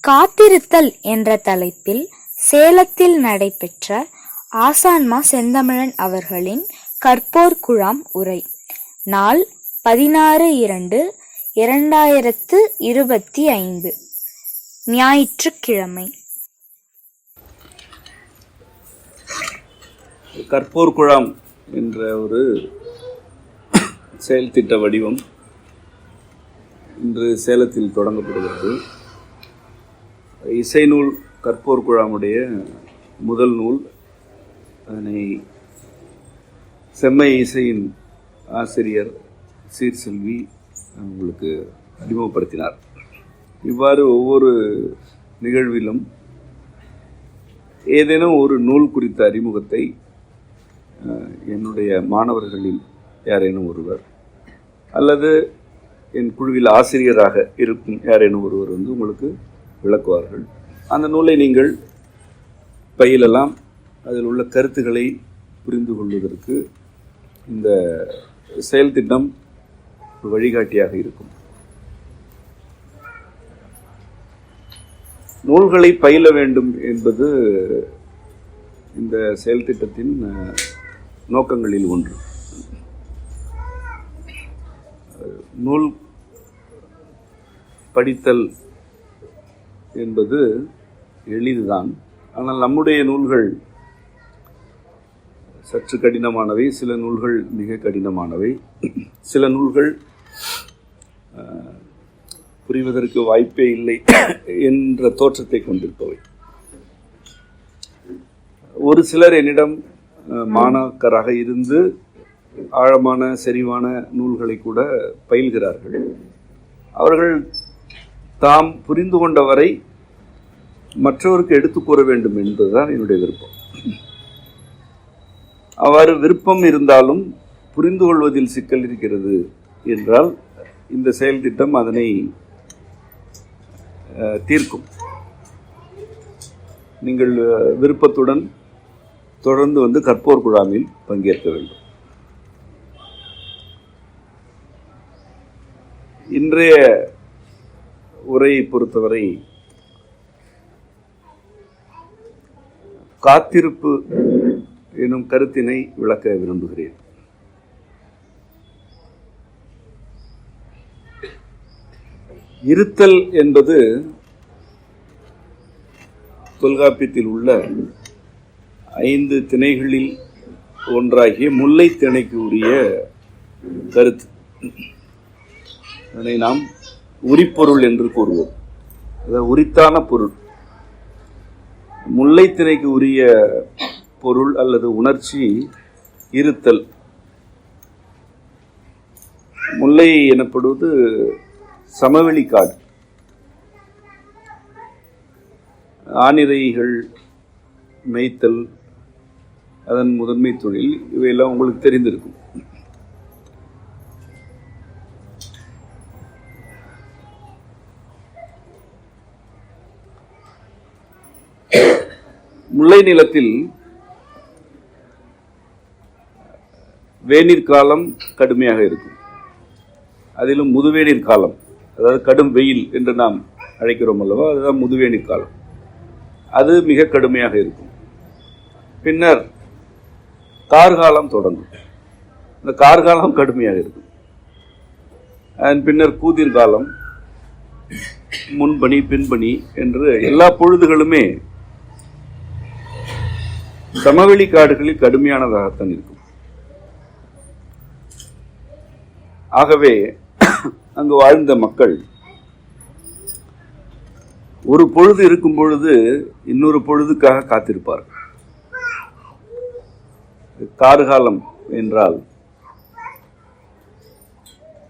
காத்திருத்தல் என்ற தலைப்பில் சேலத்தில் நடைபெற்ற ஆசான்மா செந்தமிழன் அவர்களின் கற்போர் குழாம் உரை. நாள் 16/2/2025 ஞாயிற்றுக்கிழமை. கற்போர் குழாம் என்ற ஒரு செயல் திட்ட வடிவம் இன்று சேலத்தில் தொடங்கப்படுகிறது. இசை நூல் கற்போர் குழாமுடைய முதல் நூல். அதனை செம்மை இசையின் ஆசிரியர் சீர்செல்வி உங்களுக்கு அறிமுகப்படுத்தினார். இவ்வாறு ஒவ்வொரு நிகழ்விலும் ஏதேனும் ஒரு நூல் குறித்த அறிமுகத்தை என்னுடைய மாணவர்களில் யாரேனும் ஒருவர் அல்லது என் குழுவில் ஆசிரியராக இருக்கும் யாரேனும் ஒருவர் உங்களுக்கு விளக்குவார்கள். அந்த நூலை நீங்கள் பயிலலாம். அதில் உள்ள கருத்துக்களை புரிந்து கொள்வதற்கு இந்த செயல் திட்டம் வழிகாட்டியாக இருக்கும். நூல்களை பயில வேண்டும் என்பது இந்த செயல் திட்டத்தின் நோக்கங்களில் ஒன்று. நூல் படித்தல் என்பது எளிதுதான். ஆனால் நம்முடைய நூல்கள் சற்று கடினமானவை, சில நூல்கள் மிக கடினமானவை, சில நூல்கள் புரிவதற்கு வாய்ப்பே இல்லை என்ற தோற்றத்தை கொண்டிருப்பவை. ஒரு சிலர் என்னிடம் மாணாக்கராக இருந்து ஆழமான செறிவான நூல்களை கூட பயில்கிறார்கள். அவர்கள் தாம் புரிந்து கொண்டவரை மற்றவருக்கு எடுத்து கூற வேண்டும் என்பதுதான் என்னுடைய விருப்பம். அவ்வாறு விருப்பம் இருந்தாலும் புரிந்து கொள்வதில் சிக்கல் இருக்கிறது என்றால் இந்த செயல் திட்டம் அதனை தீர்க்கும். நீங்கள் விருப்பத்துடன் தொடர்ந்து கற்போர் குழாமில் பங்கேற்க வேண்டும். இன்றைய உரையை பொறுத்தவரை காத்திருப்பு எனும் கருத்தினை விளக்க விரும்புகிறேன். இருத்தல் என்பது தொல்காப்பியத்தில் உள்ள 5 திணைகளில் ஒன்றாகிய முல்லை திணைக்கு உரிய கருத்து. அதனை நாம் உரிப்பொருள் என்று கூறுவோம். அதாவது உரித்தான பொருள். முல்லை திணைக்கு உரிய பொருள் அல்லது உணர்ச்சி இருத்தல். முல்லை எனப்படுவது சமவெளி காடு. ஆனிரைகள் மேய்த்தல் அதன் முதன்மை தொழில். இவையெல்லாம் உங்களுக்கு தெரிந்திருக்கும். முல்லை நிலத்தில் வேநீர் காலம் கடுமையாக இருக்கும். அதிலும் முதுவேநீர் காலம், அதாவது கடும் வெயில் என்று நாம் அழைக்கிறோம் அல்லவா, அதுதான் முதுவேநீர் காலம். அது மிக கடுமையாக இருக்கும். பின்னர் கார்காலம் தொடங்கும். இந்த கார்காலம் கடுமையாக இருக்கும். அதன் பின்னர் கூதிர் காலம், முன்பனி பின்பனி என்று எல்லா பொழுதுகளுமே சமவெளி காடுகளில் கடுமையானதாகத்தான் இருக்கும். ஆகவே அங்கு வாழ்ந்த மக்கள் ஒரு பொழுது இருக்கும் பொழுது இன்னொரு பொழுதுக்காக காத்திருப்பார்கள். கார்காலம் என்றால்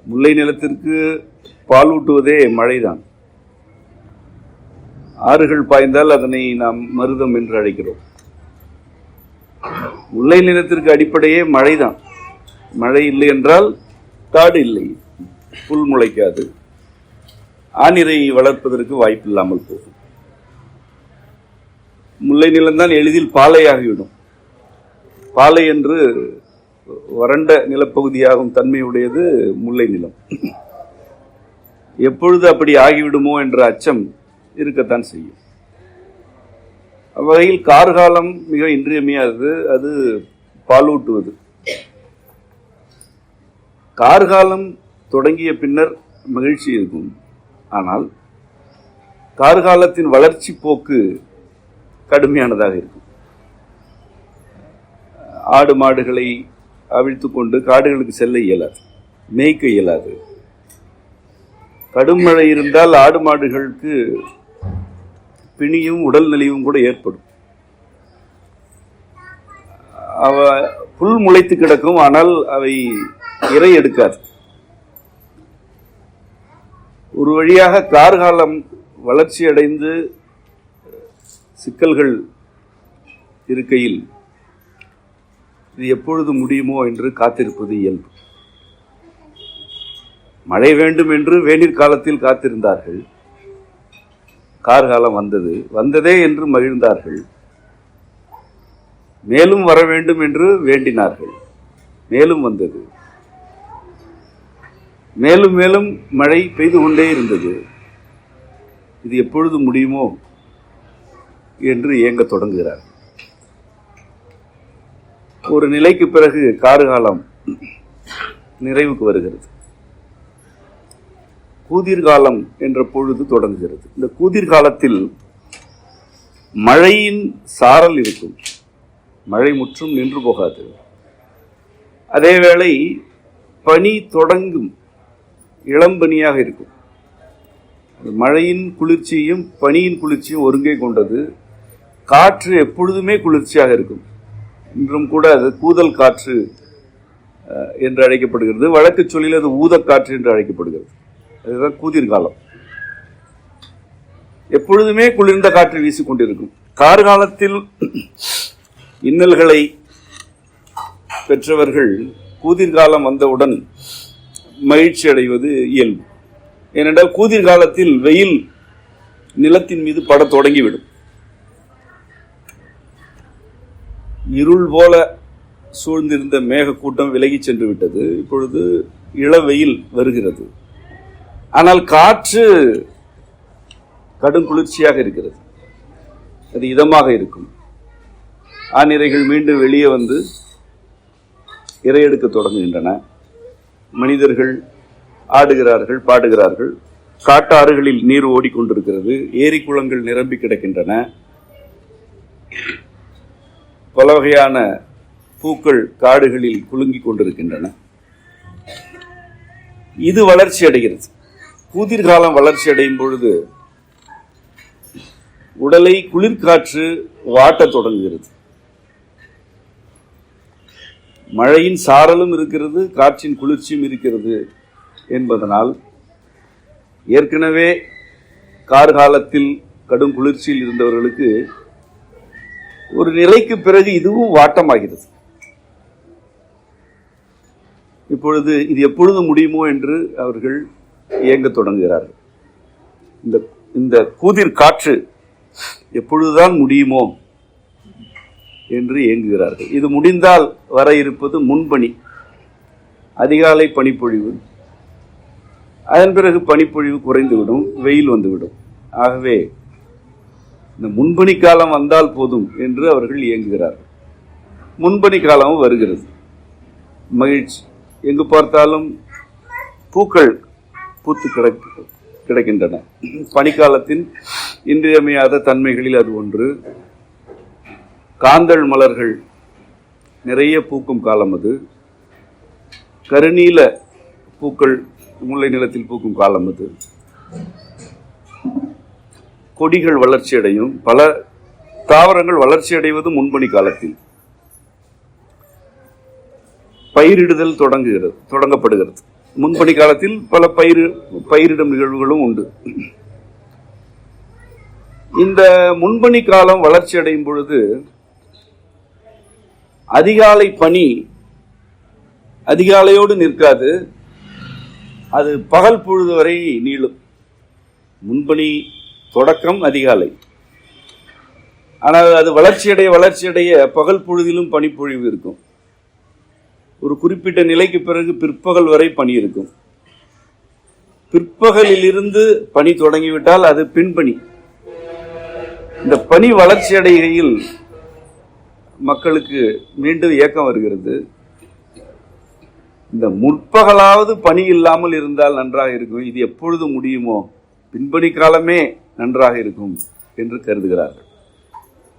முல்லை நிலத்திற்கு பால் ஊட்டுவதே மழைதான். ஆறுகள் பாய்ந்தால் அதனை நாம் மருதம் என்று அழைக்கிறோம். முல்லை நிலத்திற்கு அடிப்படையே மழைதான். மழை இல்லை என்றால் காடு இல்லை, புல் முளைக்காது, ஆனிரை வளர்ப்பதற்கு வாய்ப்பு இல்லாமல் போகும். முல்லை நிலம்தான் எளிதில் பாலையாகிவிடும். பாலை என்று வறண்ட நிலப்பகுதியாகும் தன்மையுடையது முல்லை நிலம். எப்பொழுது அப்படி ஆகிவிடுமோ என்ற அச்சம் இருக்கத்தான் செய்யும். அவ்வகையில் கார்காலம் மிக இன்றியமையாதது. அது பாலூட்டுவது. கார்காலம் தொடங்கிய பின்னர் மகிழ்ச்சி இருக்கும். ஆனால் கார்காலத்தின் வளர்ச்சி போக்கு கடுமையானதாக இருக்கும். ஆடு மாடுகளை அவிழ்த்து கொண்டு காடுகளுக்கு செல்ல இயலாது, மேய்க்க இயலாது. கடும் மழை இருந்தால் ஆடு மாடுகளுக்கு பிணியும் உடல் நலிவும் கூட ஏற்படும். புல் முளைத்து கிடக்கும், ஆனால் அவை இறை எடுக்காது. ஒரு வழியாக கார்காலம் வளர்ச்சி அடைந்து சிக்கல்கள் இருக்கையில் இது எப்பொழுது முடியுமோ என்று காத்திருப்பது இயல்பு. மழை வேண்டும் என்று வேநீர் காலத்தில் காத்திருந்தார்கள். கார்காலம் வந்ததே என்று மகிழ்ந்தார்கள். மேலும் வர வேண்டும் என்று வேண்டினார்கள். மேலும் வந்தது. மேலும் மேலும் மழை பெய்து கொண்டே இருந்தது. இது எப்பொழுது முடியுமோ என்று ஏங்க தொடங்குகிறார். ஒரு நிலைக்கு பிறகு கார்காலம் நிறைவுக்கு வருகிறது. கூதிர்காலம் என்ற பொழுது தொடங்குகிறது. இந்த கூதிர்காலத்தில் மழையின் சாரல் இருக்கும். மழை முற்றும் நின்று போகாது. அதேவேளை பனி தொடங்கும், இளம்பனியாக இருக்கும். மழையின் குளிர்ச்சியும் பனியின் குளிர்ச்சியும் ஒருங்கே கொண்டது. காற்று எப்பொழுதுமே குளிர்ச்சியாக இருக்கும். இன்றும் கூட அது கூதல் காற்று என்று அழைக்கப்படுகிறது. வழக்கு சொல்லில் அது ஊதக்காற்று என்று அழைக்கப்படுகிறது. அதுதான் கூதிர்காலம். எப்பொழுதுமே குளிர்ந்த காற்று வீசிக்கொண்டிருக்கும். கார்காலத்தில் இன்னல்களை பெற்றவர்கள் கூதிர்காலம் வந்தவுடன் மகிழ்ச்சி அடைவது இயல்பு. ஏனென்றால் கூதிர்காலத்தில் வெயில் நிலத்தின் மீது படத் தொடங்கிவிடும். இருள் போல சூழ்ந்திருந்த மேக கூட்டம் விலகி சென்று விட்டது. இப்பொழுது இளவெயில் வருகிறது. ஆனால் காற்று கடும் குளிர்ச்சியாக இருக்கிறது. அது இதமாக இருக்கும். ஆநிரைகள் மீண்டும் வெளியே வந்து இரையெடுக்க தொடங்குகின்றன. மனிதர்கள் ஆடுகிறார்கள், பாடுகிறார்கள். காட்டாறுகளில் நீர் ஓடிக்கொண்டிருக்கிறது. ஏரி குளங்கள் நிரம்பி கிடக்கின்றன. பல வகையான பூக்கள் காடுகளில் குலுங்கிக் கொண்டிருக்கின்றன. இது வளர்ச்சி அடைகிறது. கூதிர்காலம் வளர்ச்சி அடையும் பொழுது உடலை குளிர்காற்று வாட்டத் தொடங்குகிறது. மழையின் சாரலும் இருக்கிறது, காற்றின் குளிர்ச்சியும் இருக்கிறது என்பதனால் ஏற்கனவே கார்காலத்தில் கடும் குளிர்ச்சியில் இருந்தவர்களுக்கு ஒரு நிலைக்கு பிறகு இதுவும் வாட்டமாகிறது. இப்பொழுது இது எப்பொழுது முடியுமோ என்று அவர்கள் இயங்க தொடங்குகிறார்கள். இந்த கூதிர் காற்று எப்பொழுதுதான் முடியுமோ என்று இயங்குகிறார்கள். இது முடிந்தால் வர இருப்பது முன்பனி, அதிகாலை பனிப்பொழிவு. அதன் பிறகு பனிப்பொழிவு குறைந்துவிடும், வெயில் வந்துவிடும். ஆகவே இந்த முன்பனி காலம் வந்தால் போதும் என்று அவர்கள் இயங்குகிறார்கள். முன்பனி காலமும் வருகிறது. மகிழ்ச்சி. எங்கு பார்த்தாலும் பூக்கள் பூத்து கிடக்கின்றன. பனிக்காலத்தின் இன்றியமையாத தன்மைகளில் அது ஒன்று. காந்தள் மலர்கள் நிறைய பூக்கும் காலம் அது. கருநீல பூக்கள் முல்லை நிலத்தில் பூக்கும் காலம் அது. கொடிகள் வளர்ச்சி அடையும். பல தாவரங்கள் வளர்ச்சி அடைவது முன்பனி காலத்தில். பயிரிடுதல் தொடங்கப்படுகிறது. முன்பனி காலத்தில் பல பயிரிடும் நிகழ்வுகளும் உண்டு. இந்த முன்பனி காலம் வளர்ச்சி அடையும் பொழுது அதிகாலை பனி அதிகாலையோடு நிற்காது, அது பகல் பொழுது வரை நீளும். முன்பனி தொடக்கம் அதிகாலை, ஆனால் அது வளர்ச்சியடைய பகல் பொழுதிலும் பனிப்பொழிவு இருக்கும். ஒரு குறிப்பிட்ட நிலைக்கு பிறகு பிற்பகல் வரை பனி இருக்கும். பிற்பகலில் இருந்து பனி தொடங்கிவிட்டால் அது பின்பனி. இந்த பனி வளர்ச்சி அடைகையில் மக்களுக்கு மீண்டும் ஏக்கம் வருகிறது. இந்த முற்பகலாவது பனி இல்லாமல் இருந்தால் நன்றாக இருக்கும், இது எப்பொழுது முடியுமோ, பின்பணி காலமே நன்றாக இருக்கும் என்று கருதுகிறார்கள்.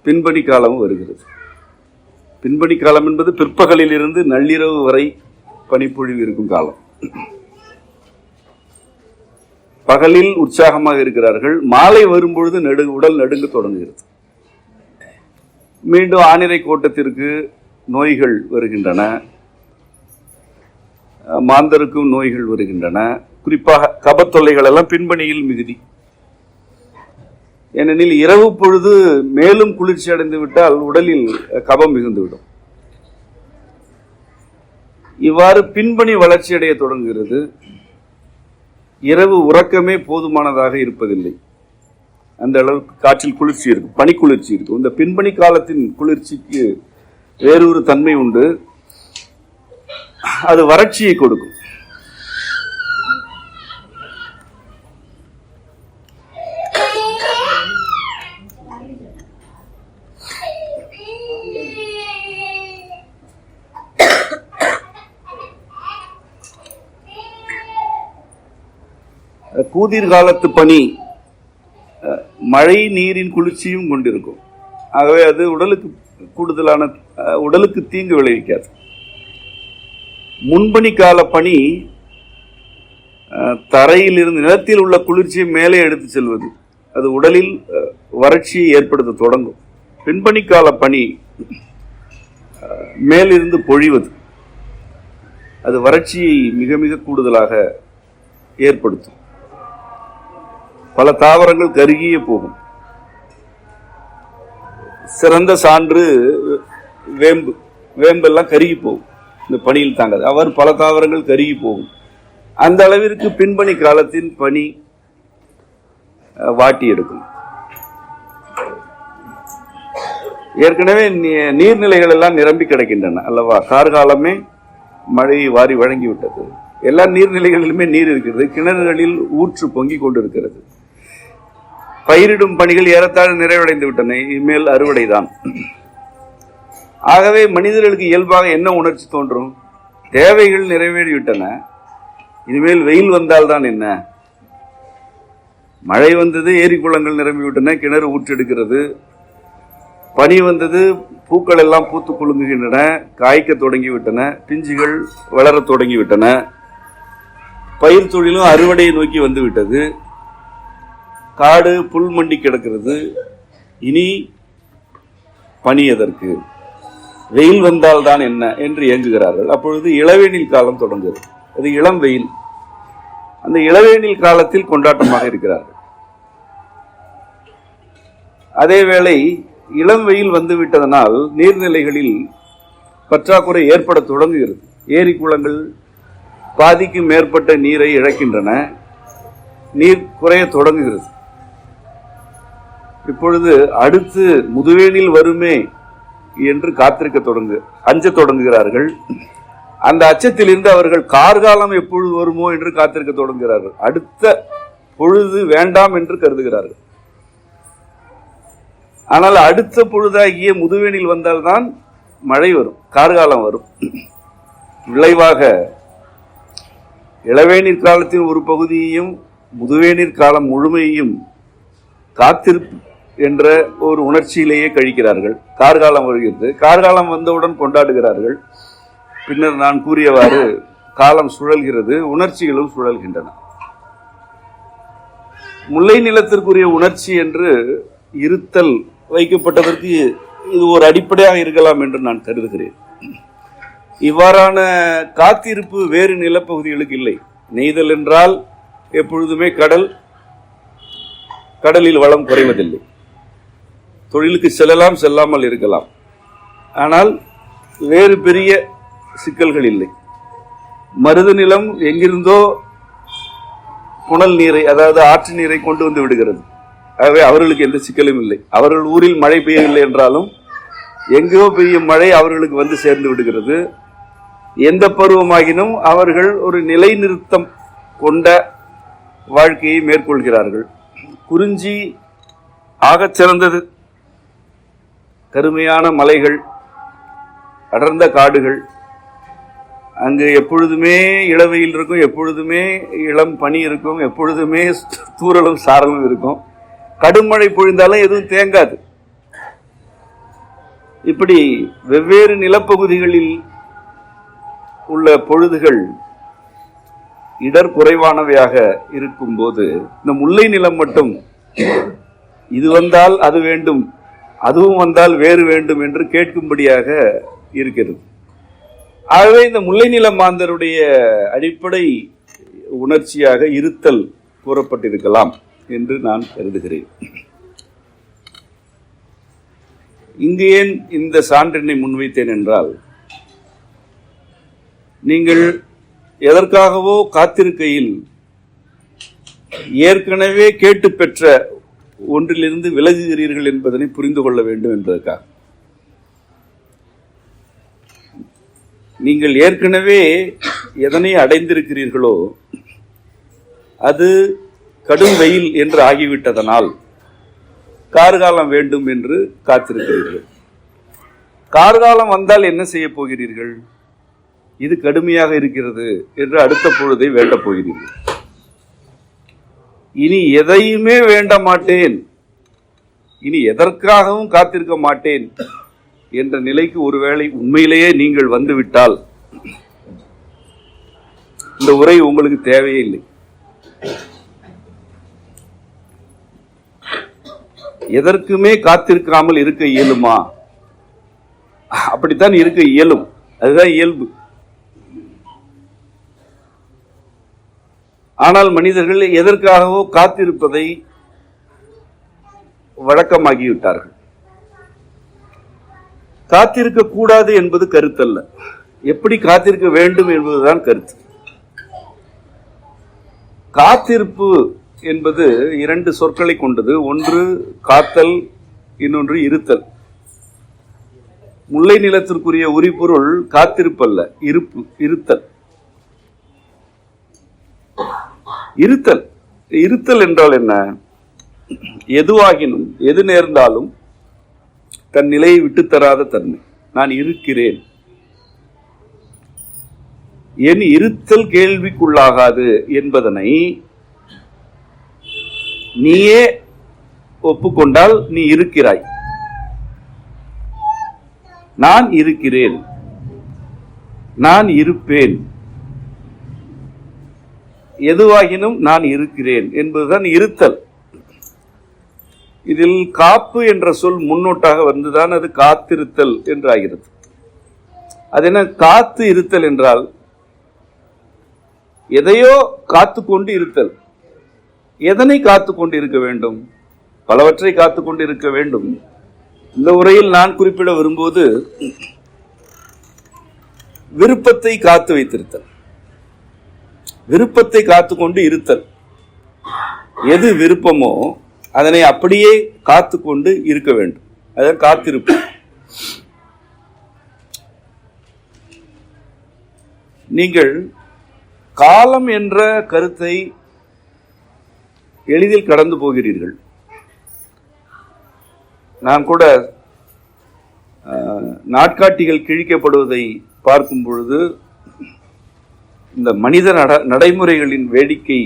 பின்பணி காலமும் வருகிறது. பின்பணி காலம் என்பது பிற்பகலில் இருந்து நள்ளிரவு வரை பனிப்பொழிவு இருக்கும் காலம். பகலில் உற்சாகமாக இருக்கிறார்கள், மாலை வரும்பொழுது உடல் நடுங்க தொடங்குகிறது. மீண்டும் ஆனிரை கோட்டத்திற்கு நோய்கள் வருகின்றன, மாந்தருக்கும் நோய்கள் வருகின்றன. குறிப்பாக கபத்தொல்லைகள் எல்லாம் பின்பணியில் மிகுதி. ஏனெனில் இரவு பொழுது மேலும் குளிர்ச்சி அடைந்து விட்டால் உடலில் கபம் மிகுந்துவிடும். இவ்வாறு பின்பணி வளர்ச்சி அடைய தொடங்குகிறது. இரவு உறக்கமே போதுமானதாக இருப்பதில்லை. அந்த அளவுக்கு காற்றில் குளிர்ச்சி இருக்கும், பனி குளிர்ச்சி இருக்கும். இந்த பின்பணி காலத்தின் குளிர்ச்சிக்கு வேறொரு தன்மை உண்டு, அது வறட்சியை கொடுக்கும். கூதிர் காலத்து பனி மழை நீரின் குளிர்ச்சியும் கொண்டிருக்கும். ஆகவே அது உடலுக்கு கூடுதலான உடலுக்கு தீங்கு விளைவிக்காது. முன்பனி கால பனி தரையில் இருந்து நிலத்தில் உள்ள குளிர்ச்சியை மேலே எடுத்து செல்வது, அது உடலில் வறட்சியை ஏற்படுத்த தொடங்கும். பின்பனி கால பனி மேலிருந்து பொழிவது, அது வறட்சியை மிக மிக கூடுதலாக ஏற்படுத்தும். பல தாவரங்கள் கருகியே போகும். சிறந்த சான்று வேம்பு. வேம்பெல்லாம் கருகி போகும், இந்த பனியில் தாங்காது. அவர் பல தாவரங்கள் கருகி போகும். அந்த அளவிற்கு பின்பணி காலத்தின் பனி வாட்டி எடுக்கும். ஏற்கனவே நீர்நிலைகள் எல்லாம் நிரம்பி கிடக்கின்றன அல்லவா? கார்காலமே மழை வாரி வழங்கிவிட்டது. எல்லா நீர்நிலைகளிலுமே நீர் இருக்கிறது. கிணறுகளில் ஊற்று பொங்கி கொண்டிருக்கிறது. பயிரிடும் பணிகள் ஏறத்தாழ நிறைவடைந்து விட்டன. இனிமேல் அறுவடைதான். ஆகவே மனிதர்களுக்கு இயல்பாக என்ன உணர்ச்சி தோன்றும்? தேவைகள் நிறைவேறிவிட்டன, இனிமேல் வெயில் வந்தால்தான் என்ன? மழை வந்தது, ஏரி குளங்கள் நிரம்பிவிட்டன, கிணறு ஊற்றெடுக்கிறது. பனி வந்தது, பூக்கள் எல்லாம் பூத்து குலுங்குகின்றன, காய்க்க தொடங்கிவிட்டன, பிஞ்சுகள் வளர தொடங்கிவிட்டன. பயிர் தொழிலும் அறுவடையை நோக்கி வந்துவிட்டது. காடு புல் மண்டி கிடக்கிறது. இனி பனி எதற்கு? வெயில் வந்தால்தான் என்ன என்று இயங்குகிறார்கள். அப்பொழுது இளவேனில் காலம் தொடங்குகிறது. அது இளம் வெயில். அந்த இளவேனில் காலத்தில் கொண்டாட்டமாக இருக்கிறார்கள். அதேவேளை இளம் வெயில் வந்துவிட்டதனால் நீர்நிலைகளில் பற்றாக்குறை ஏற்பட தொடங்குகிறது. ஏரி குளங்கள் பாதிக்கும் மேற்பட்ட நீரை இழக்கின்றன. நீர் குறைய தொடங்குகிறது. இப்பொழுது அடுத்து முதுவேனில் வருமே என்று காத்திருக்க அஞ்ச தொடங்குகிறார்கள். அந்த அச்சத்திலிருந்து அவர்கள் கார்காலம் எப்பொழுது வருமோ என்று காத்திருக்க தொடங்குகிறார்கள். அடுத்த பொழுது வேண்டாம் என்று கருதுகிறார்கள். ஆனால் அடுத்த பொழுதாகிய முதுவேனில் வந்தால்தான் மழை வரும், கார்காலம் வரும். விளைவாக இளவேநீர் காலத்தின் ஒரு பகுதியையும் முதுவேநீர் காலம் முழுமையையும் காத்திருப்பு என்ற ஒரு உணர்ச்சியிலேயே கழிக்கிறார்கள். கார்காலம் வருகிறது. கார்காலம் வந்தவுடன் கொண்டாடுகிறார்கள். பின்னர் நான் கூறியவாறு காலம் சுழல்கிறது, உணர்ச்சிகளும் சுழல்கின்றன. முல்லை நிலத்திற்குரிய உணர்ச்சி என்று இருத்தல் வைக்கப்பட்டதற்கு இது ஒரு அடிப்படையாக இருக்கலாம் என்று நான் கருதுகிறேன். இவ்வாறான காத்திருப்பு வேறு நிலப்பகுதிகளுக்கு இல்லை. நெய்தல் என்றால் எப்பொழுதுமே கடலில் வளம் குறைவதில்லை. தொழிலுக்கு செல்லலாம், செல்லாமல் இருக்கலாம். ஆனால் வேறு பெரிய சிக்கல்கள் இல்லை. மருது நிலம் எங்கிருந்தோ புனல் நீரை, அதாவது ஆற்று நீரை கொண்டு வந்து விடுகிறது. ஆகவே அவர்களுக்கு எந்த சிக்கலும் இல்லை. அவர்கள் ஊரில் மழை பெய்யவில்லை என்றாலும் எங்கோ பெய்யும் மழை அவர்களுக்கு வந்து சேர்ந்து விடுகிறது. எந்த பருவமாகினும் அவர்கள் ஒரு நிலைநிறுத்தம் கொண்ட வாழ்க்கையை மேற்கொள்கிறார்கள். குறிஞ்சி ஆகச் சிறந்தது கருமையான மலைகள், அடர்ந்த காடுகள், அங்கு எப்பொழுதுமே இளவெயில் இருக்கும், எப்பொழுதுமே இளம் பனி இருக்கும், எப்பொழுதுமே தூறலும் சாரலும் இருக்கும். கடுமழை பொழிந்தாலும் எதுவும் தேங்காது. இப்படி வெவ்வேறு நிலப்பகுதிகளில் உள்ள பொழுதுகள் இடர் குறைவானவையாக இருக்கும்போது, இந்த முல்லை நிலம் மட்டும் இது வந்தால் அது வேண்டும், அதுவும் வந்தால் வேறு வேண்டும் என்று கேட்கும்படியாக இருக்கிறது. ஆகவே இந்த முல்லை நில மாந்தருடைய அடிப்படை உணர்ச்சியாக இருத்தல் கூறப்பட்டிருக்கலாம் என்று நான் கருதுகிறேன். இங்கு ஏன் இந்த சான்றினை முன்வைத்தேன் என்றால், நீங்கள் எதற்காகவோ காத்திருக்கையில் ஏற்கனவே கேட்டு பெற்ற ஒன்றிலிருந்து விலகுகிறீர்கள் என்பதனை புரிந்து கொள்ள வேண்டும் என்பதற்காக. நீங்கள் ஏற்கனவே எதனை அடைந்திருக்கிறீர்களோ அது கடும் வெயில் என்று ஆகிவிட்டதனால் கார்காலம் வேண்டும் என்று காத்திருக்கிறீர்கள். கார்காலம் வந்தால் என்ன செய்ய போகிறீர்கள்? இது கடுமையாக இருக்கிறது என்று அடுத்த பொழுதை வேண்டப் போகிறீர்கள். இனி எதையுமே வேண்ட மாட்டேன், இனி எதற்காகவும் காத்திருக்க மாட்டேன் என்ற நிலைக்கு ஒருவேளை உண்மையிலேயே நீங்கள் வந்துவிட்டால் இந்த உரை உங்களுக்கு தேவையே இல்லை. எதற்குமே காத்திருக்காமல் இருக்க இயலுமா? அப்படித்தான் இருக்க இயலும், அதுதான் இயல்பு. ஆனால் மனிதர்கள் எதற்காகவோ காத்திருப்பதை வழக்கமாகிவிட்டார்கள். காத்திருக்க கூடாது என்பது கருத்தல்ல, எப்படி காத்திருக்க வேண்டும் என்பதுதான் கருத்து. காத்திருப்பு என்பது இரண்டு சொற்களை கொண்டது. ஒன்று காத்தல், இன்னொன்று இருத்தல். முல்லை நிலத்திற்குரிய உரிபொருள் காத்திருப்பல்ல, இருப்பு, இருத்தல். இருத்தல் இருத்தல் என்றால் என்ன? எதுவாகினும் எது நேர்ந்தாலும் தன் நிலையை விட்டுத்தராத தன்மை. நான் இருக்கிறேன், என் இருத்தல் கேள்விக்குள்ளாகாது என்பதனை நீயே ஒப்புக்கொண்டால் நீ இருக்கிறாய். நான் இருக்கிறேன், நான் இருப்பேன், எதுவாகினும் நான் இருக்கிறேன் என்பதுதான் இருத்தல். இதில் காப்பு என்ற சொல் முன்னோட்டாக வந்துதான் அது காத்திருத்தல் என்று ஆகிறது. அது என்ன? காத்து இருத்தல் என்றால் எதையோ காத்து கொண்டு இருத்தல். எதனை காத்து கொண்டு இருக்க வேண்டும்? பலவற்றை காத்து கொண்டு இருக்க வேண்டும். இந்த உரையில் நான் குறிப்பிட விரும்புவது விருப்பத்தை காத்து வைத்திருத்தல், விருப்பத்தை காத்து கொண்டு இருத்தல். எது விருப்பமோ அதனை அப்படியே காத்து கொண்டு இருக்க வேண்டும், அதான் காத்திருப்பு. நீங்கள் காலம் என்ற கருத்தை எளிதில் கடந்து போகிறீர்கள். நான் கூட நாட்காட்டிகள் கிழிக்கப்படுவதை பார்க்கும் பொழுது இந்த மனித நடைமுறைகளின் வேடிக்கை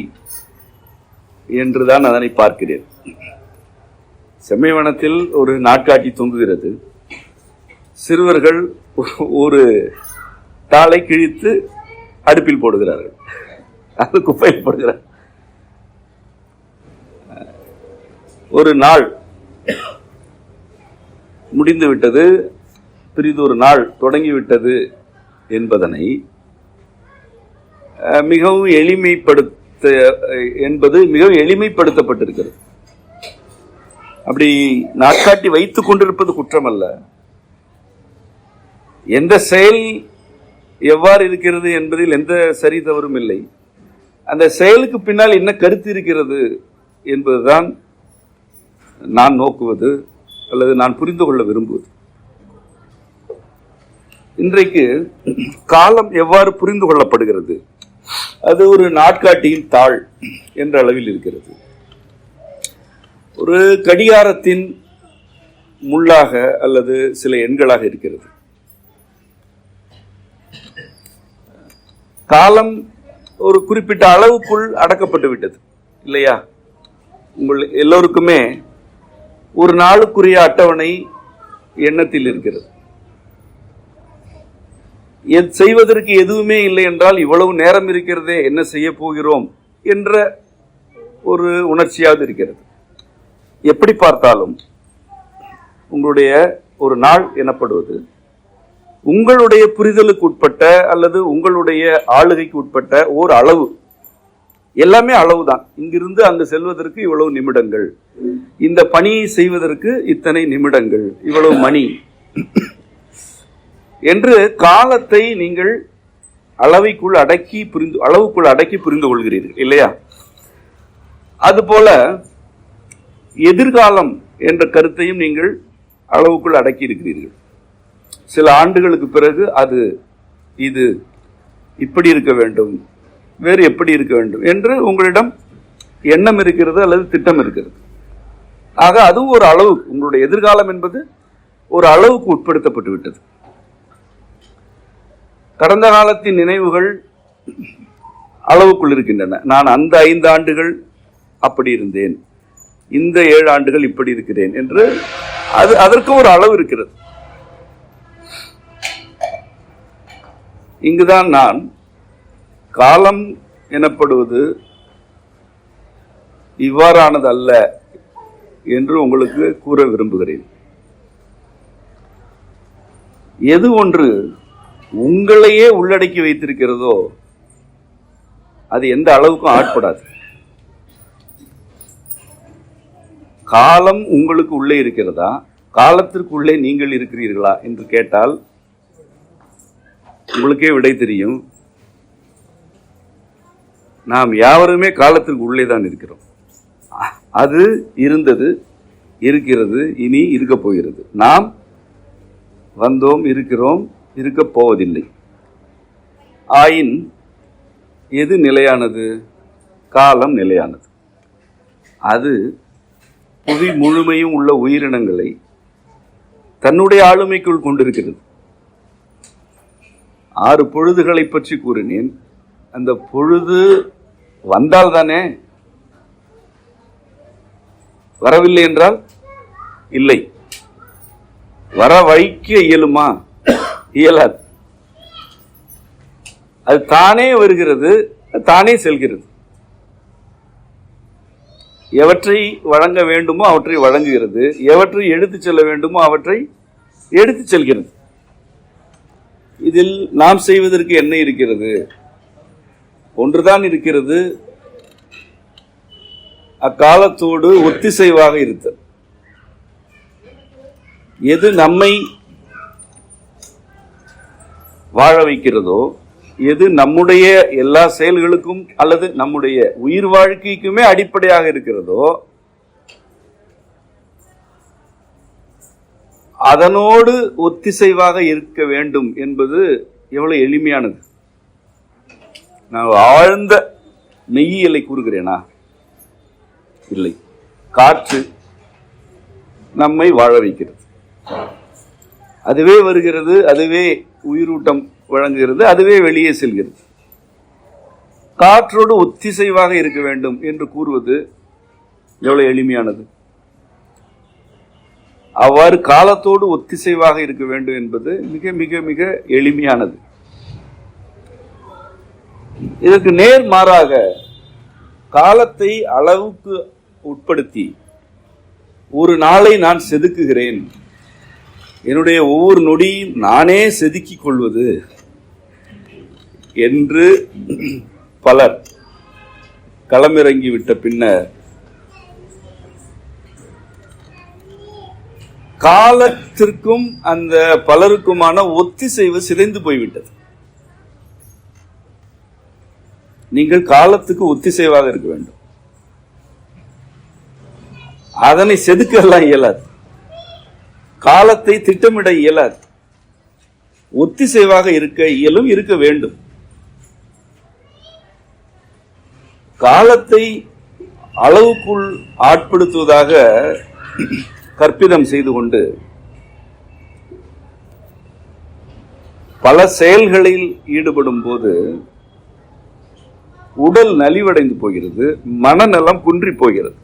என்றுதான் அதனை பார்க்கிறேன். செம்மைவனத்தில் ஒரு நாட்காட்டி தொங்குகிறது. சிறுவர்கள் ஒரு தாளை கிழித்து அடுப்பில் போடுகிறார்கள், அது குப்பையில் போடுகிறார். ஒரு நாள் முடிந்துவிட்டது, பிரிதொரு நாள் தொடங்கிவிட்டது என்பதனை மிகவும் எளிமைப்படுத்தப்பட்டிருக்கிறது. அப்படி நாட்காட்டி வைத்துக் கொண்டிருப்பது குற்றம் அல்ல. எந்த செயல் எவ்வாறு இருக்கிறது என்பதில் எந்த சரி தவறும் இல்லை. அந்த செயலுக்கு பின்னால் என்ன கருத்து இருக்கிறது என்பதுதான் நான் நோக்குவது அல்லது நான் புரிந்து கொள்ள விரும்புவது. இன்றைக்கு காலம் எவ்வாறு புரிந்து கொள்ளப்படுகிறது? அது ஒரு நாட்காட்டியின் தாள் என்ற அளவில் இருக்கிறது. ஒரு கடிகாரத்தின் முள்ளாக அல்லது சில எண்களாக இருக்கிறது. காலம் ஒரு குறிப்பிட்ட அளவுக்குள் அடக்கப்பட்டு விட்டது இல்லையா? உங்கள் எல்லோருக்குமே ஒரு நாளுக்குரிய அட்டவணை எண்ணத்தில் இருக்கிறது. செய்வதற்கு எதுவுமே இல்லை என்றால் இவ்வளவு நேரம் இருக்கிறதே, என்ன செய்ய போகிறோம் என்ற ஒரு உணர்ச்சியாவது இருக்கிறது. எப்படி பார்த்தாலும் உங்களுடைய ஒரு நாள் எனப்படுவது உங்களுடைய புரிதலுக்கு உட்பட்ட அல்லது உங்களுடைய ஆளுகைக்கு உட்பட்ட ஓர் அளவு. எல்லாமே அளவுதான். இங்கிருந்து அங்கு செல்வதற்கு இவ்வளவு நிமிடங்கள், இந்த பணியை செய்வதற்கு இத்தனை நிமிடங்கள், இவ்வளவு மணி என்று காலத்தை நீங்கள் அளவுக்குள் அடக்கி புரிந்து கொள்கிறீர்கள் இல்லையா? அதுபோல எதிர்காலம் என்ற கருத்தையும் நீங்கள் அளவுக்குள் அடக்கி இருக்கிறீர்கள். சில ஆண்டுகளுக்கு பிறகு இது இப்படி இருக்க வேண்டும், வேறு எப்படி இருக்க வேண்டும் என்று உங்களிடம் எண்ணம் இருக்கிறது அல்லது திட்டம் இருக்கிறது. ஆக அதுவும் ஒரு அளவு, உங்களுடைய எதிர்காலம் என்பது ஒரு அளவுக்கு உட்படுத்தப்பட்டு விட்டது. கடந்த காலத்தின் நினைவுகள் அளவுக்குள் இருக்கின்றன. நான் அந்த 5 ஆண்டுகள் அப்படி இருந்தேன், இந்த 7 ஆண்டுகள் இப்படி இருக்கிறேன் என்று அதற்கு ஒரு அளவு இருக்கிறது. இங்குதான் நான் காலம் எனப்படுவது இவ்வாறானது அல்ல என்று உங்களுக்கு கூற விரும்புகிறேன். எது ஒன்று உங்களையே உள்ளடக்கி வைத்திருக்கிறதோ அது எந்த அளவுக்கும் ஆட்படாது. காலம் உங்களுக்கு உள்ளே இருக்கிறதா, காலத்திற்கு உள்ளே நீங்கள் இருக்கிறீர்களா என்று கேட்டால் உங்களுக்கே விடை தெரியும். நாம் யாவருமே காலத்திற்கு உள்ளே தான் இருக்கிறோம். அது இருந்தது, இருக்கிறது, இனி இருக்க போகிறது. நாம் வந்தோம், இருக்கிறோம், இருக்க போவதில்லை. ஆயின் எது நிலையானது? காலம் நிலையானது. அது புவி முழுமையும் உள்ள உயிரினங்களை தன்னுடைய ஆளுமைக்குள் கொண்டிருக்கிறது. 6 பொழுதுகளை பற்றி கூறினேன். அந்த பொழுது வந்தால் தானே, வரவில்லை என்றால் இல்லை. வர வைக்க இயலுமா? இயலாது. அது தானே வருகிறது, தானே செல்கிறது. எவற்றை வழங்க வேண்டுமோ அவற்றை வழங்குகிறது, எவற்றை எடுத்துச் செல்ல வேண்டுமோ அவற்றை எடுத்துச் செல்கிறது. இதில் நாம் செய்வதற்கு என்ன இருக்கிறது? ஒன்றுதான் இருக்கிறது, அக்காலத்தோடு ஒத்திசைவாக இருத்தல். எது நம்மை வாழ வைக்கிறதோ, எது நம்முடைய எல்லா செயல்களுக்கும் அல்லது நம்முடைய உயிர் வாழ்க்கைக்குமே அடிப்படையாக இருக்கிறதோ அதனோடு ஒத்திசைவாக இருக்க வேண்டும் என்பது எவ்வளவு எளிமையானது. நான் ஆழ்ந்த மெய்யியலை கூறுகிறேனா? இல்லை. காற்று நம்மை வாழ வைக்கிறது, அதுவே வருகிறது, அதுவே உயிரூட்டம் வழங்குகிறது, அதுவே வெளியே செல்கிறது. காற்றோடு ஒத்திசைவாக இருக்க வேண்டும் என்று கூறுவது எவ்வளவு எளிமையானது. அவ்வாறு காலத்தோடு ஒத்திசைவாக இருக்க வேண்டும் என்பது மிக மிக மிக எளிமையானது. இதற்கு நேர்மாறாக காலத்தை அளவுக்கு உட்படுத்தி ஒரு நாளை நான் செதுக்குகிறேன், என்னுடைய ஒவ்வொரு நொடியும் நானே செதுக்கிக் கொள்வது என்று பலர் களமிறங்கிவிட்ட பின்னர் காலத்திற்கும் அந்த பலருக்குமான ஒத்திசைவு சிதைந்து போய்விட்டது. நீங்கள் காலத்துக்கு ஒத்திசைவாக இருக்க வேண்டும். அதனை செதுக்கலாம் இயலாது, காலத்தை திட்டமிட இயலாது. ஒத்திசைவாக இருக்க இயலும், இருக்க வேண்டும். காலத்தை அளவுக்குள் ஆட்படுத்துவதாக கற்பிதம் செய்து கொண்டு பல செயல்களில் ஈடுபடும் போது உடல் நலிவடைந்து போகிறது, மனநலம் குன்றி போகிறது.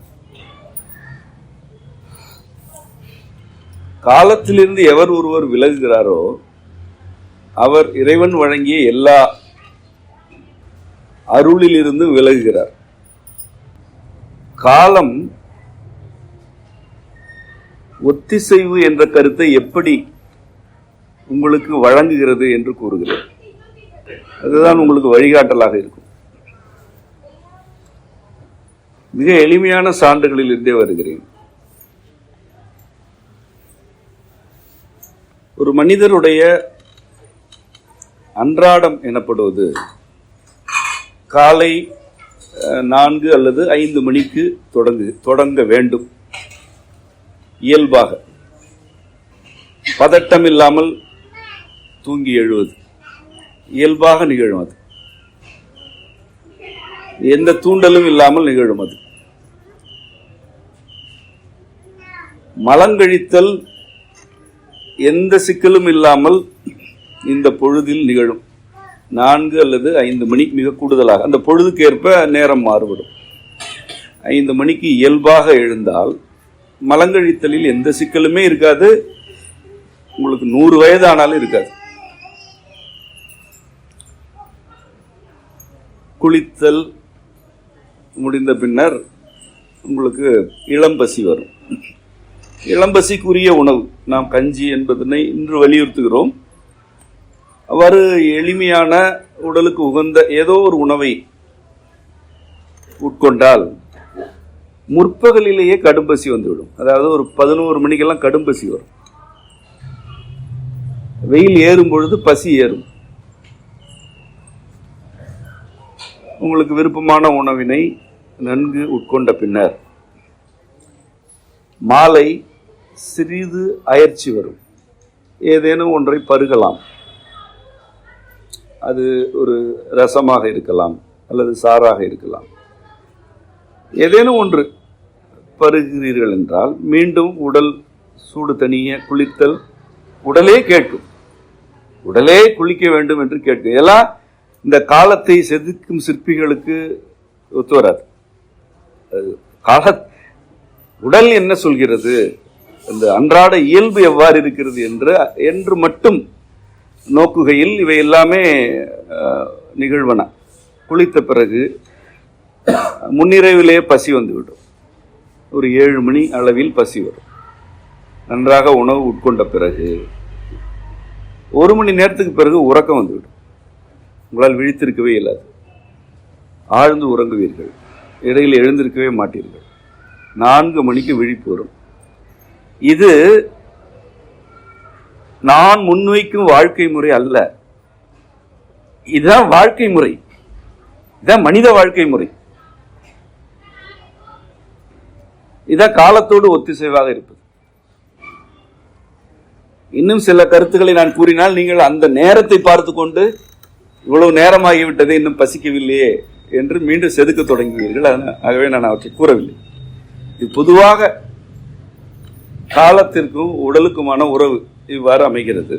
காலத்திலிருந்து எவர் ஒருவர் விலகுகிறாரோ அவர் இறைவன் வழங்கிய எல்லா அருளிலிருந்து விலகுகிறார். காலம் ஒத்திசைவு என்ற கருத்தை எப்படி உங்களுக்கு வழங்குகிறது என்று கூறுகிறேன். அதுதான் உங்களுக்கு வழிகாட்டலாக இருக்கும். மிக எளிமையான சான்றுகளில் இருந்தே வருகிறேன். ஒரு மனிதருடைய அன்றாடம் எனப்படுவது காலை 4 அல்லது 5 மணிக்கு தொடங்க வேண்டும். இயல்பாக பதட்டம் இல்லாமல் தூங்கி எழுவது இயல்பாக நிகழும். அது எந்த தூண்டலும் இல்லாமல் நிகழும். அது மலங்கழித்தல் எந்த சிக்கலும் இல்லாமல் இந்த பொழுதில் நிகழும். 4 அல்லது 5 மணி மிக கூடுதலாக. அந்த பொழுதுக்கு ஏற்ப நேரம் மாறுபடும். 5 மணிக்கு இயல்பாக எழுந்தால் மலங்கழித்தலில் எந்த சிக்கலுமே இருக்காது. உங்களுக்கு 100 வயது ஆனாலும் இருக்காது. குளித்தல் முடிந்த பின்னர் உங்களுக்கு இளம்பசி வரும். இளம்பசிக்குரிய உணவு நாம் கஞ்சி என்பதனை இன்று வலியுறுத்துகிறோம். அவ்வாறு எளிமையான உடலுக்கு உகந்த ஏதோ ஒரு உணவை உட்கொண்டால் முற்பகலிலேயே கடும்பசி வந்துவிடும். அதாவது ஒரு 11 மணிக்கெல்லாம் கடும்பசி வரும். வெயில் ஏறும் பொழுது பசி ஏறும். உங்களுக்கு விருப்பமான உணவினை நன்கு உட்கொண்ட பின்னர் மாலை சிறிது அயற்சி வரும். ஏதேனும் ஒன்றை பருகலாம். அது ஒரு ரசமாக இருக்கலாம் அல்லது சாறாக இருக்கலாம். ஏதேனும் ஒன்று பருகிறீர்கள் என்றால் மீண்டும் உடல் சூடு தணிய குளித்தல் உடலே கேட்கும். உடலே குளிக்க வேண்டும் என்று கேட்கும். இதெல்லாம் இந்த காலத்தை செதுக்கும் சிற்பிகளுக்கு ஒத்து வராது. உடல் என்ன சொல்கிறது, இந்த அன்றாட இயல்பு எவ்வாறு இருக்கிறது என்று மட்டும் நோக்குகையில் இவை எல்லாமே நிகழ்வன. குளித்த பிறகு முன்னிரவிலே பசி வந்துவிடும். ஒரு 7 மணி அளவில் பசி வரும். நன்றாக உணவு உட்கொண்ட பிறகு 1 மணி நேரத்துக்கு பிறகு உறக்கம் வந்துவிடும். உங்களால் விழித்திருக்கவே இயலாது. ஆழ்ந்து உறங்குவீர்கள். இடையில் எழுந்திருக்கவே மாட்டீர்கள். 4 மணிக்கு விழிப்பு வரும். இது நான் முன்வைக்கும் வாழ்க்கை முறை அல்ல. இதுதான் வாழ்க்கை முறை. இதுதான் மனித வாழ்க்கை முறை. இதான் காலத்தோடு ஒத்திசைவாக இருப்பது. இன்னும் சில கருத்துக்களை நான் கூறினால் நீங்கள் அந்த நேரத்தை பார்த்து கொண்டு இவ்வளவு நேரமாகிவிட்டது இன்னும் பசிக்கவில்லையே என்று மீண்டும் செதுக்க தொடங்குவீர்கள். ஆகவே நான் அவற்றை கூறவில்லை. இது பொதுவாக காலத்திற்கும் உடலுக்குமான உறவு இவ்வாறு அமைகிறது.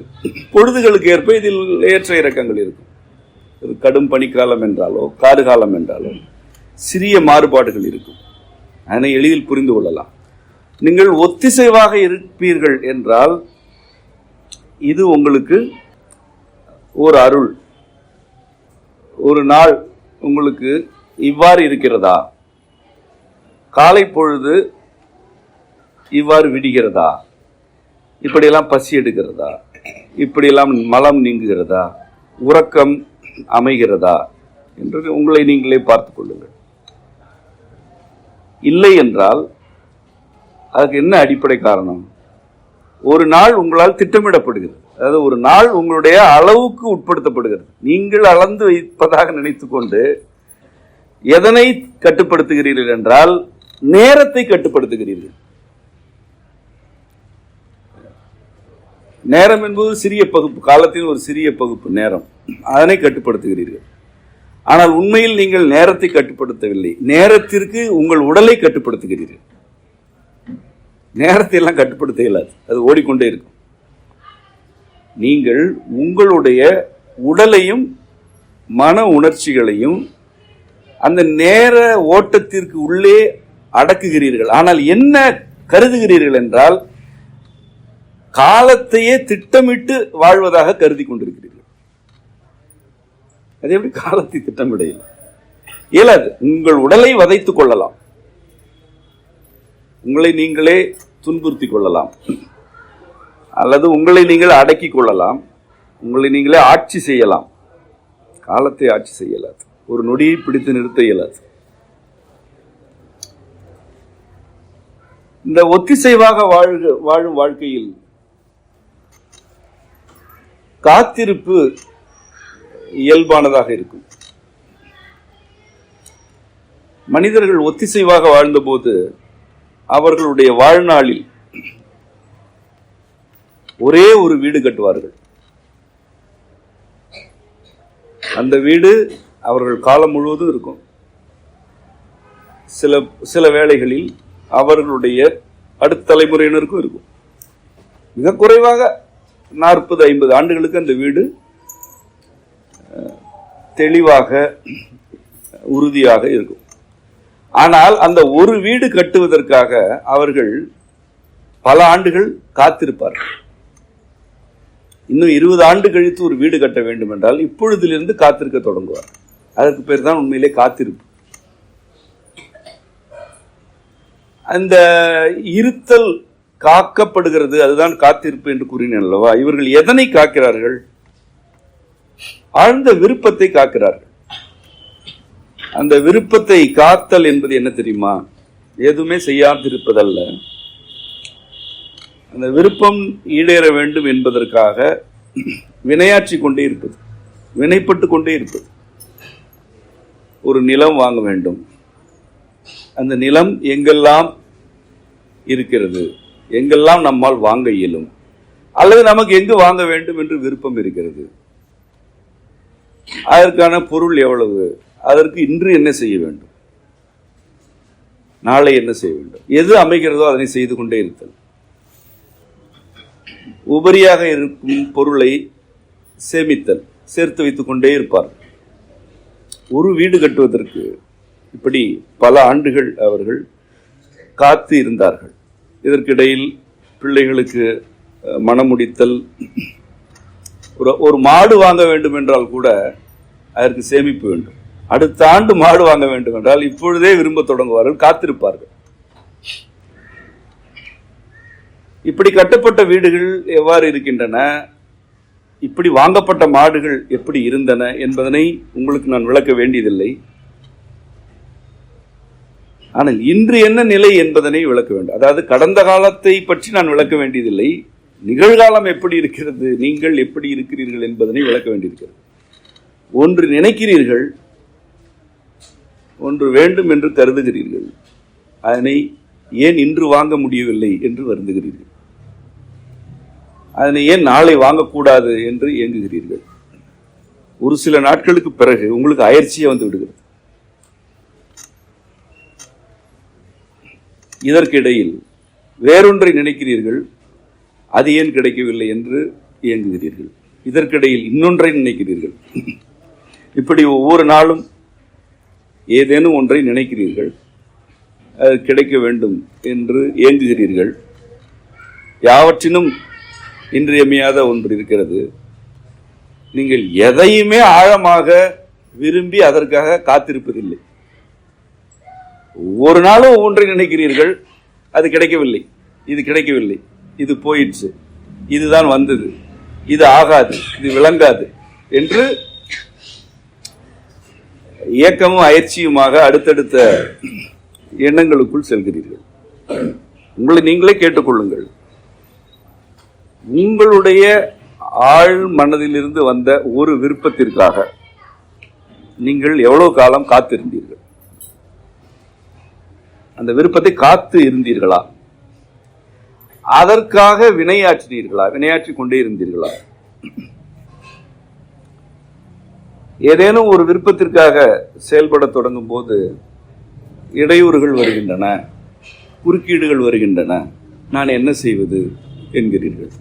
பொழுதுகளுக்கு ஏற்ப இதில் ஏற்ற இறக்கங்கள் இருக்கும். கடும் பனிக்காலம் என்றாலோ காடுகாலம் என்றாலோ சிறிய மாறுபாடுகள் இருக்கும். அதனை எளிதில் புரிந்து கொள்ளலாம். நீங்கள் ஒத்திசைவாக இருப்பீர்கள் என்றால் இது உங்களுக்கு ஒரு அருள். ஒரு நாள் உங்களுக்கு இவ்வாறு இருக்கிறதா, காலை பொழுது இவ்வாறு விடுகிறதா, இப்படியெல்லாம் பசி எடுக்கிறதா, இப்படியெல்லாம் மலம் நீங்குகிறதா, உறக்கம் அமைகிறதா என்று உங்களை நீங்களே பார்த்துக் கொள்ளுங்கள். இல்லை என்றால் அதுக்கு என்ன அடிப்படை காரணம்? ஒரு நாள் உங்களால் திட்டமிடப்படுகிறது. அதாவது ஒரு நாள் உங்களுடைய அளவுக்கு உட்படுத்தப்படுகிறது. நீங்கள் அளந்து வைப்பதாக நினைத்துக்கொண்டு எதனை கட்டுப்படுத்துகிறீர்கள் என்றால் நேரத்தை கட்டுப்படுத்துகிறீர்கள். நேரம் என்பது சிறிய பகுப்பு, காலத்தின் ஒரு சிறிய பகுப்பு நேரம். அதனை கட்டுப்படுத்துகிறீர்கள். ஆனால் உண்மையில் நீங்கள் நேரத்தை கட்டுப்படுத்தவில்லை. நேரத்திற்கு உங்கள் உடலை கட்டுப்படுத்துகிறீர்கள். நேரத்தை எல்லாம் கட்டுப்படுத்த இயலாது, அது ஓடிக்கொண்டே இருக்கும். நீங்கள் உங்களுடைய உடலையும் மன உணர்ச்சிகளையும் அந்த நேர ஓட்டத்திற்கு உள்ளே அடக்குகிறீர்கள். ஆனால் என்ன கருதுகிறீர்கள் என்றால் காலத்தையே திட்டமிட்டு வாழ்வதாக கருதி கொண்டிருக்கிறீர்கள். அது எப்படி காலத்தை திட்டமிட இயலாது. உங்கள் உடலை வதைத்துக் கொள்ளலாம், உங்களை நீங்களே துன்புறுத்திக் கொள்ளலாம், அல்லது உங்களை நீங்கள் அடக்கிக் கொள்ளலாம், உங்களை நீங்களே ஆட்சி செய்யலாம். காலத்தை ஆட்சி செய்ய இயலாது, ஒரு நொடியை பிடித்து நிறுத்த இயலாது. இந்த ஒத்திசைவாக வாழும் வாழ்க்கையில் காத்திருப்பு இயல்பானதாக இருக்கும். மனிதர்கள் ஒத்திசைவாக வாழ்ந்தபோது அவர்களுடைய வாழ்நாளில் ஒரே ஒரு வீடு கட்டுவார்கள். அந்த வீடு அவர்கள் காலம் முழுவதும் இருக்கும். சில வேளைகளில் அவர்களுடைய அடுத்த தலைமுறையினருக்கும் இருக்கும். மிக குறைவாக 40-50 ஆண்டுகளுக்கு அந்த வீடு தெளிவாக உறுதியாக இருக்கும். ஆனால் அந்த ஒரு வீடு கட்டுவதற்காக அவர்கள் பல ஆண்டுகள் காத்திருப்பார்கள். இன்னும் 20 ஆண்டு கழித்து ஒரு வீடு கட்ட வேண்டும் என்றால் இப்பொழுதிலிருந்து காத்திருக்க தொடங்குவார். அதற்கு பேர் தான் உண்மையிலே காத்திருப்பு. அந்த இருத்தல் காக்கப்படுகிறது, அதுதான் காத்திருப்பு என்று கூறினேன் அல்லவா? இவர்கள் எதனை காக்கிறார்கள்? ஆழ்ந்த விருப்பத்தை காக்கிறார்கள். அந்த விருப்பத்தை காத்தல் என்பது என்ன தெரியுமா? எதுவுமே செய்யாதிருப்பதல்ல. அந்த விருப்பம் ஈடேற வேண்டும் என்பதற்காக வினையாற்றி கொண்டே இருப்பது, வினைப்பட்டு கொண்டே இருப்பது. ஒரு நிலம் வாங்க வேண்டும், அந்த நிலம் எங்கெல்லாம் இருக்கிறது, எங்கெல்லாம் நம்மால் வாங்க இயலும், அல்லது நமக்கு எங்கு வாங்க வேண்டும் என்று விருப்பம் இருக்கிறது, அதற்கான பொருள் எவ்வளவு, அதற்கு இன்று என்ன செய்ய வேண்டும், நாளை என்ன செய்ய வேண்டும், எது அமைகிறதோ அதனை செய்து கொண்டே இருத்தல். உபரியாக இருக்கும் பொருளை சேமித்தல், சேர்த்து வைத்துக் கொண்டே இருப்பார்கள். ஒரு வீடு கட்டுவதற்கு இப்படி பல ஆண்டுகள் அவர்கள் காத்து இருந்தார்கள். இதற்கிடையில் பிள்ளைகளுக்கு மனமுடித்தல், ஒரு மாடு வாங்க வேண்டும் என்றால் கூட அதற்கு சேமிப்பு வேண்டும். அடுத்த ஆண்டு மாடு வாங்க வேண்டும் என்றால் இப்பொழுதே விரும்ப தொடங்குவார்கள், காத்திருப்பார்கள். இப்படி கட்டப்பட்ட வீடுகள் எவ்வாறு இருக்கின்றன, இப்படி வாங்கப்பட்ட மாடுகள் எப்படி இருந்தன என்பதனை உங்களுக்கு நான் விளக்க வேண்டியதில்லை. ஆனால் இன்று என்ன நிலை என்பதனை விளக்க வேண்டும். அதாவது கடந்த காலத்தை பற்றி நான் விளக்க வேண்டியதில்லை, நிகழ்காலம் எப்படி இருக்கிறது, நீங்கள் எப்படி இருக்கிறீர்கள் என்பதனை விளக்க வேண்டியிருக்கிறது. ஒன்று நினைக்கிறீர்கள், ஒன்று வேண்டும் என்று கருதுகிறீர்கள், அதனை ஏன் இன்று வாங்க முடியவில்லை என்று வருந்துகிறீர்கள், அதனை ஏன் நாளை வாங்கக்கூடாது என்று இயங்குகிறீர்கள். ஒரு சில நாட்களுக்கு பிறகு உங்களுக்கு அயற்சியே வந்து விடுகிறது. இதற்கிடையில் வேறொன்றை நினைக்கிறீர்கள், அது ஏன் கிடைக்கவில்லை என்று இயங்குகிறீர்கள். இதற்கிடையில் இன்னொன்றை நினைக்கிறீர்கள். இப்படி ஒவ்வொரு நாளும் ஏதேனும் ஒன்றை நினைக்கிறீர்கள், அது கிடைக்க வேண்டும் என்று இயங்குகிறீர்கள். யாவற்றினும் இன்றியமையாத ஒன்று இருக்கிறது. நீங்கள் எதையுமே ஆழமாக விரும்பி அதற்காக காத்திருப்பதில்லை. ஒவ்வொரு நாளும் ஒவ்வொன்றை நினைக்கிறீர்கள், அது கிடைக்கவில்லை, இது கிடைக்கவில்லை, இது போயிடுச்சு, இதுதான் வந்தது, இது ஆகாது, இது விளங்காது என்று இயக்கமும் அயற்சியுமாக அடுத்தடுத்த எண்ணங்களுக்குள் செல்கிறீர்கள். உங்களை நீங்களே கேட்டுக்கொள்ளுங்கள். உங்களுடைய ஆழ் மனதிலிருந்து வந்த ஒரு விருப்பத்திற்காக நீங்கள் எவ்வளவு காலம் காத்திருந்தீர்கள்? அந்த விருப்பத்தை காத்து இருந்தீர்களா? அதற்காக வினையாற்றினீர்களா? வினையாற்றி கொண்டே இருந்தீர்களா? ஏதேனும் ஒரு விருப்பத்திற்காக செயல்பட தொடங்கும் போது இடையூறுகள் வருகின்றன, குறுக்கீடுகள் வருகின்றன. அதற்கு நான் என்ன செய்வது என்கிறீர்கள்.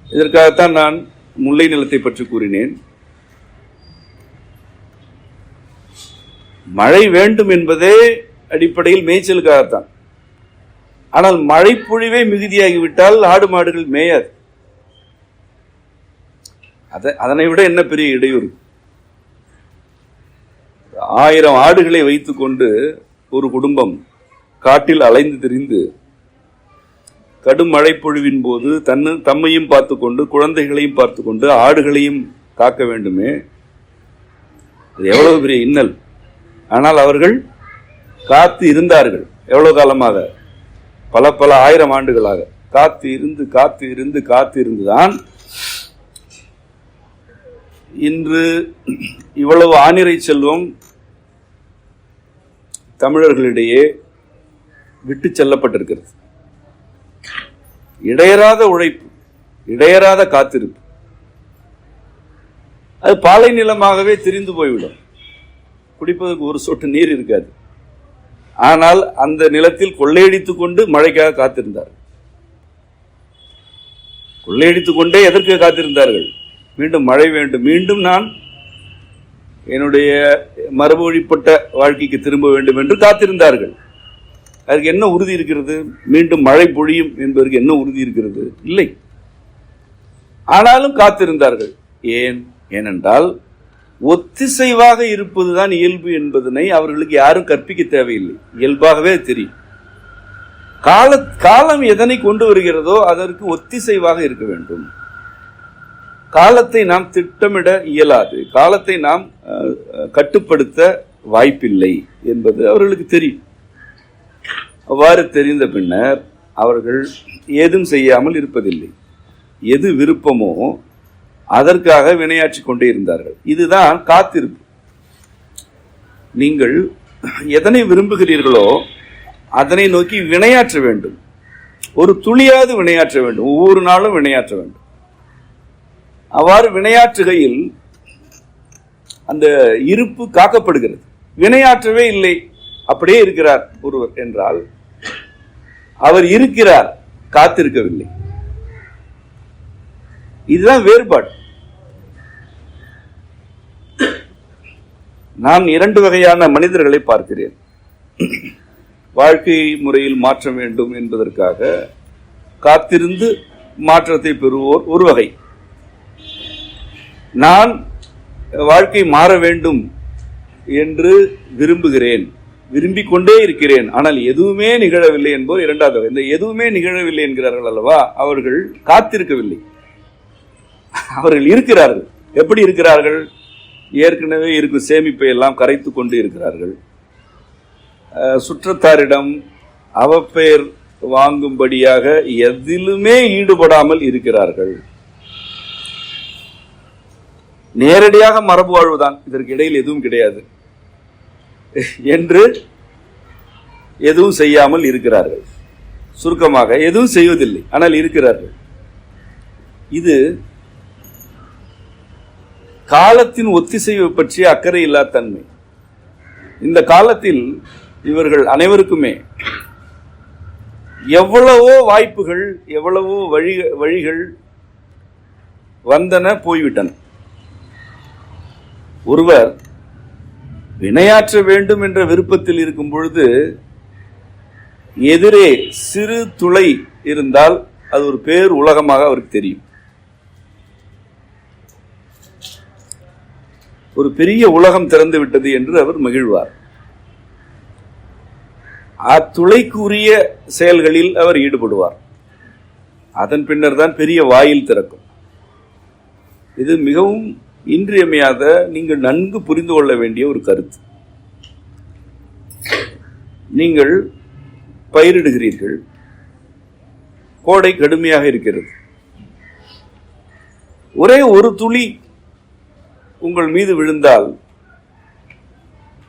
இதற்காகத்தான் நான் முல்லை நிலத்தை பற்றி கூறினேன். மழை வேண்டும் என்பதே அடிப்படையில் மேய்ச்சலுக்காகத்தான். ஆனால் மழை பொழிவே மிகுதியாகிவிட்டால் ஆடு மாடுகள் மேயாது. அதனை விட என்ன பெரிய இடையூறு. 1000 ஆடுகளை வைத்துக் கொண்டு ஒரு குடும்பம் காட்டில் அலைந்து திரிந்து கடும் மழை பொழிவின் போது தம்மையும் பார்த்து கொண்டு குழந்தைகளையும் பார்த்து கொண்டு ஆடுகளையும் காக்க வேண்டுமே, அது எவ்வளவு பெரிய இன்னல். ஆனால் அவர்கள் காத்து இருந்தார்கள். எவ்வளவு காலமாக? பல 1000 ஆண்டுகளாக காத்து இருந்துதான் இன்று இவ்வளவு ஆனிரை செல்வம் தமிழர்களிடையே விட்டு செல்லப்பட்டிருக்கிறது. இடையறாத உழைப்பு, இடையறாத காத்திருப்பு. அது பாலை நிலமாகவே திரிந்து போய்விடும். குடிப்பதற்கு ஒரு சொட்டு நீர் இருக்காது. ஆனால் அந்த நிலத்தில் கொள்ளையடித்துக் கொண்டு மழைக்காக காத்திருந்தார்கள். கொள்ளையடித்துக் கொண்டே எதற்கு காத்திருந்தார்கள்? மீண்டும் மழை வேண்டும், மீண்டும் நான் என்னுடைய மரபு வழிப்பட்ட வாழ்க்கைக்கு திரும்ப வேண்டும் என்று காத்திருந்தார்கள். அதுக்கு என்ன உறுதி இருக்கிறது? மீண்டும் மழை பொழியும் என்பதற்கு என்ன உறுதி இருக்கிறது? இல்லை. ஆனாலும் காத்திருந்தார்கள். ஏனென்றால் ஒத்திசைவாக இருப்பதுதான் இயல்பு என்பதனை அவர்களுக்கு யாரும் கற்பிக்க தேவையில்லை. இயல்பாகவே தெரியும். காலம் எதனை கொண்டு வருகிறதோ அதற்கு ஒத்திசைவாக இருக்க வேண்டும். காலத்தை நாம் திட்டமிட இயலாது, காலத்தை நாம் கட்டுப்படுத்த வாய்ப்பில்லை என்பது அவர்களுக்கு தெரியும். அவ்வாறு தெரிந்த பின்னர் அவர்கள் ஏதும் செய்யாமல் இருப்பதில்லை. எது விருப்பமோ அதற்காக வினையாற்றி கொண்டே இருந்தார்கள். இதுதான் காத்திருப்பு. நீங்கள் எதனை விரும்புகிறீர்களோ அதனை நோக்கி வினையாற்ற வேண்டும். ஒரு துளியாவது வினையாற்ற வேண்டும். ஒவ்வொரு நாளும் வினையாற்ற வேண்டும். அவ்வாறு வினையாற்றுகையில் அந்த இருப்பு காக்கப்படுகிறது. வினையாற்றவே இல்லை, அப்படியே இருக்கிறார் ஒருவர் என்றால் அவர் இருக்கிறார், காத்திருக்கவில்லை. இதுதான் வேறுபாடு. நான் 2 வகையான மனிதர்களை பார்க்கிறேன். வாழ்க்கை முறையில் மாற்றம் வேண்டும் என்பதற்காக காத்திருந்து மாற்றத்தை பெறுவோர் ஒரு வகை. நான் வாழ்க்கை மாற வேண்டும் என்று விரும்புகிறேன், விரும்பிக் கொண்டே இருக்கிறேன், ஆனால் எதுவுமே நிகழவில்லை என்போர் இரண்டாவது வகை. இந்த எதுவுமே நிகழவில்லை என்கிறார்கள் அல்லவா, அவர்கள் காத்திருக்கவில்லை, அவர்கள் இருக்கிறார்கள். எப்படி இருக்கிறார்கள்? ஏற்கனவே இருக்கும் சேமிப்பை எல்லாம் கரைத்து கொண்டு இருக்கிறார்கள். சுற்றத்தாரிடம் அவப்பெயர் வாங்கும்படியாக எதிலுமே ஈடுபடாமல் இருக்கிறார்கள். நேரடியாக மரபு வாழ்வுதான், இதற்கு இடையில் எதுவும் கிடையாது என்று எதுவும் செய்யாமல் இருக்கிறார்கள். சுருக்கமாக எதுவும் செய்வதில்லை, ஆனால் இருக்கிறார்கள். இது காலத்தின் ஒத்திசைவு பற்றிய அக்கறை இல்லாத தன்மை. இந்த காலத்தில் இவர்கள் அனைவருக்குமே எவ்வளவோ வாய்ப்புகள், எவ்வளவோ வழிகள் வந்தன, போய்விட்டன. ஒருவர் வினையாற்ற வேண்டும் என்ற விருப்பத்தில் இருக்கும் பொழுது எதிரே சிறு துளை இருந்தால் அது ஒரு பேர் உலகமாக அவருக்கு தெரியும். ஒரு பெரிய உலகம் திறந்து விட்டது என்று அவர் மகிழ்வார். அத்துளைக்கு உரிய செயல்களில் அவர் ஈடுபடுவார். அதன் பின்னர் தான் பெரிய வாயில் திறக்கும். இது மிகவும் இன்றியமையாத, நீங்கள் நன்கு புரிந்து கொள்ள வேண்டிய ஒரு கருத்து. நீங்கள் பயிரிடுகிறீர்கள், கோடை கடுமையாக இருக்கிறது. ஒரே ஒரு துளி உங்கள் மீது விழுந்தால்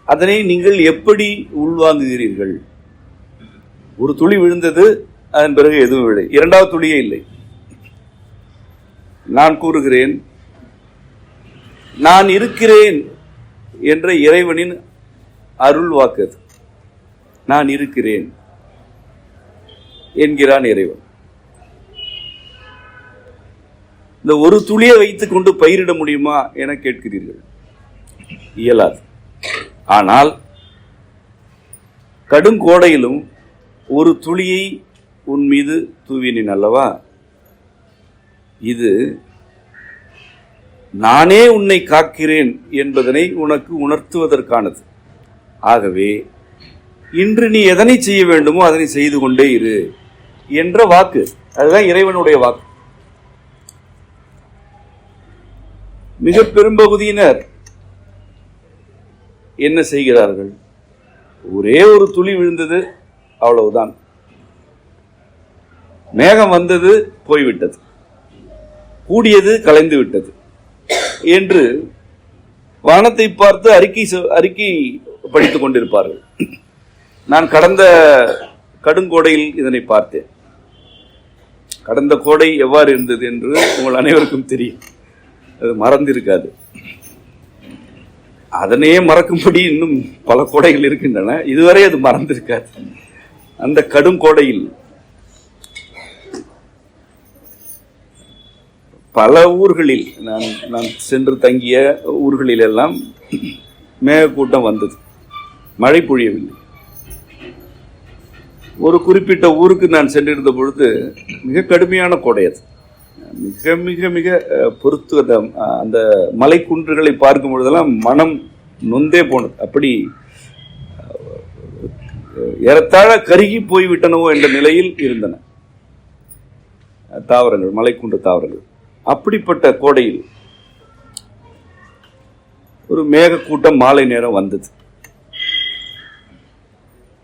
அதனை நீங்கள் எப்படி உள்வாங்குகிறீர்கள்? ஒரு துளி விழுந்தது, அதன் பிறகு எதுவும் இல்லை, இரண்டாவது துளியே இல்லை. நான் கூறுகிறேன், நான் இருக்கிறேன் என்ற இறைவனின் அருள் வாக்கு. நான் இருக்கிறேன், என்கிறான் இறைவன். இந்த ஒரு துளியை வைத்துக் கொண்டு பயிரிட முடியுமா என கேட்கிறீர்கள். இயலாது. ஆனால் கடுங்கோடையிலும் ஒரு துளியை உன் மீது தூவினேன் அல்லவா, இது நானே உன்னை காக்கிறேன் என்பதனை உனக்கு உணர்த்துவதற்கானது. ஆகவே இன்று நீ எதனை செய்ய வேண்டுமோ அதனை செய்து கொண்டே இரு என்ற வாக்கு. அதுதான் இறைவனுடைய வாக்கு. மிக பெரும்பகுதியினர் என்ன செய்கிறார்கள்? ஒரே ஒரு துளி விழுந்தது, அவ்வளவுதான். மேகம் வந்தது, போய்விட்டது, கூடியது, கலைந்து விட்டது என்று வானத்தை பார்த்து அறிக்கை படித்துக் கொண்டிருப்பார்கள். நான் கடந்த கடுங்கோடையில் இதனை பார்த்தேன். கடந்த கோடை எவ்வாறு இருந்தது என்று உங்கள் அனைவருக்கும் தெரியும். அது மறந்திருக்காது. அதனையே மறக்கும்படி இன்னும் பல கோடைகள் இருக்கின்றன. இதுவரை அது மறந்திருக்காது. அந்த கடும் கோடையில் பல ஊர்களில் நான் சென்று தங்கிய ஊர்களில் எல்லாம் மேகக்கூட்டம் வந்தது, மழை பொழியவில்லை. ஒரு குறிப்பிட்ட ஊருக்கு நான் சென்றிருந்த பொழுது மிக கடுமையான கோடை. அது மிக மிக மிக பொறுத்து அந்த மலை குன்றுகளை பார்க்கும் பொழுதெல்லாம் மனம் நொந்தே போனது. அப்படி ஏறத்தாழ கருகி போய்விட்டனவோ என்ற நிலையில் இருந்தன தாவரங்கள், மலைக்குன்று தாவரங்கள். அப்படிப்பட்ட கோடையில் ஒரு மேகக்கூட்டம் மாலை நேரம் வந்தது,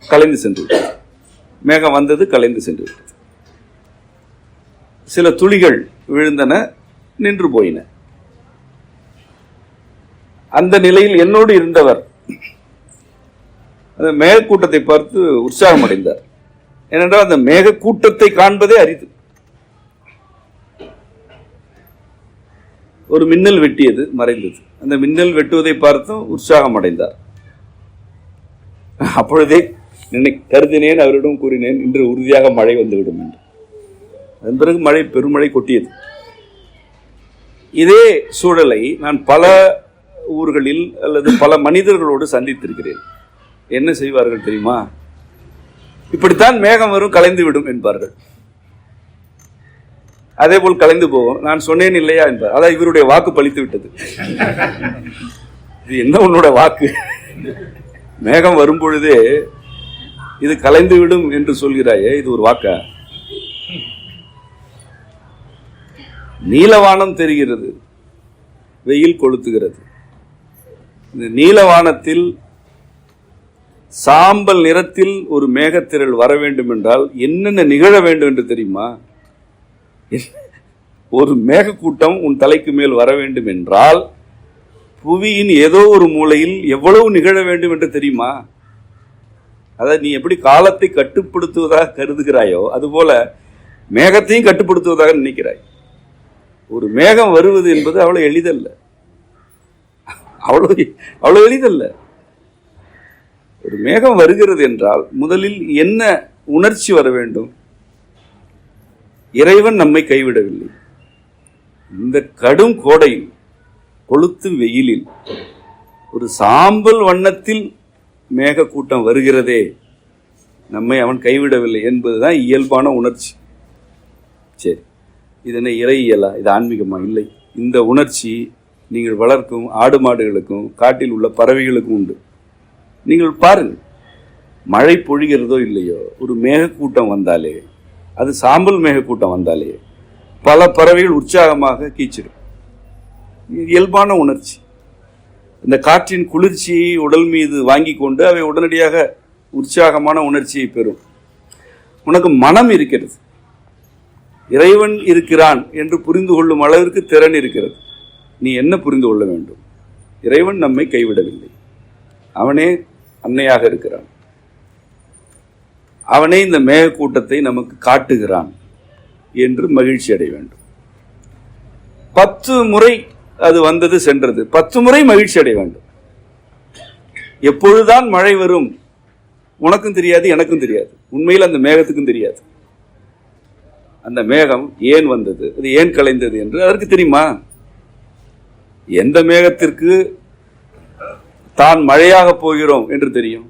கலைந்து சென்று விட்டது. மேகம் வந்தது, கலைந்து சென்று விட்டது. சில துளிகள் விழுந்தன, நின்று போயின. அந்த நிலையில் என்னோடு இருந்தவர் அந்த மேகக்கூட்டத்தை பார்த்து உற்சாகம் அடைந்தார். ஏனென்றால் அந்த மேகக்கூட்டத்தை காண்பதே அரிது. ஒரு மின்னல் வெட்டியது, மறைந்தது. அந்த மின்னல் வெட்டுவதை பார்த்தும் உற்சாகம் அடைந்தார். அப்பொழுதே கருதினேன், அவரிடம் கூறினேன், இன்று உறுதியாக மழை வந்துவிடும் என்று. அதன் பிறகு மழை, பெருமழை கொட்டியது. இதே சூழலை நான் பல ஊர்களில் அல்லது பல மனிதர்களோடு சந்தித்திருக்கிறேன். என்ன செய்வார்கள் தெரியுமா? இப்படித்தான் மேகம் வரும், கலைந்து விடும் என்பார்கள். அதே போல் கலைந்து போகும். நான் சொன்னேன் இல்லையா என்பார். அதான் இவருடைய வாக்கு பலித்து விட்டது. இது என்ன உன்னோட வாக்கு? மேகம் வரும் பொழுதே இது கலைந்து விடும் என்று சொல்கிறாயே, இது ஒரு வாக்கா? நீலவானம் தெரிகிறது, வெயில் கொளுத்துகிறது. இந்த நீலவானத்தில் சாம்பல் நிறத்தில் ஒரு மேகத்திரள் வர வேண்டும் என்றால் என்னென்ன நிகழ வேண்டும் என்று தெரியுமா? ஒரு மேகக்கூட்டம் உன் தலைக்கு மேல் வர வேண்டும் என்றால் புவியின் ஏதோ ஒரு மூலையில் எவ்வளவு நிகழ வேண்டும் என்று தெரியுமா? அதாவது நீ எப்படி காலத்தை கட்டுப்படுத்துவதாக கருதுகிறாயோ அதுபோல மேகத்தையும் கட்டுப்படுத்துவதாக நினைக்கிறாய். ஒரு மேகம் வருவது என்பது அவ்வளவு எளிதல்ல, அவ்வளவு எளிதல்ல. ஒரு மேகம் வருகிறது என்றால் முதலில் என்ன உணர்ச்சி வர வேண்டும்? இறைவன் நம்மை கைவிடவில்லை. இந்த கடும் கோடையில், கொளுத்தும் வெயிலில் ஒரு சாம்பல் வண்ணத்தில் மேகக்கூட்டம் வருகிறதே, நம்மை அவன் கைவிடவில்லை என்பதுதான் இயல்பான உணர்ச்சி. சரி, இதனை இறையியலா, இது ஆன்மீகமா? இல்லை. இந்த உணர்ச்சி நீங்கள் வளர்க்கும் ஆடு மாடுகளுக்கும் காட்டில் உள்ள பறவைகளுக்கும் உண்டு. நீங்கள் பாருங்கள், மழை பொழிகிறதோ இல்லையோ, ஒரு மேகக்கூட்டம் வந்தாலே, அது சாம்பல் மேகக்கூட்டம் வந்தாலே பல பறவைகள் உற்சாகமாக கீச்சிடும். இயல்பான உணர்ச்சி. இந்த காற்றின் குளிர்ச்சியை உடல் மீது வாங்கி கொண்டு அவை உடனடியாக உற்சாகமான உணர்ச்சியை பெறும். உனக்கு மனம் இருக்கிறது, இறைவன் இருக்கிறான் என்று புரிந்து கொள்ளும் அளவிற்கு திறன் இருக்கிறது. நீ என்ன புரிந்து கொள்ள வேண்டும்? இறைவன் நம்மை கைவிடவில்லை, அவனே அன்னையாக இருக்கிறான், அவனே இந்த மேகக்கூட்டத்தை நமக்கு காட்டுகிறான் என்று மகிழ்ச்சி அடைய வேண்டும். 10 முறை அது வந்தது சென்றது, 10 முறை மகிழ்ச்சி அடைய வேண்டும். எப்பொழுதுதான் மழை வரும் உனக்கும் தெரியாது, எனக்கும் தெரியாது, உண்மையில் அந்த மேகத்துக்கும் தெரியாது. அந்த மேகம் ஏன் வந்தது, அது ஏன் கலைந்தது என்று அதற்கு தெரியுமா? எந்த மேகத்திற்கு தான் மழையாக போகிறோம் என்று தெரியும்,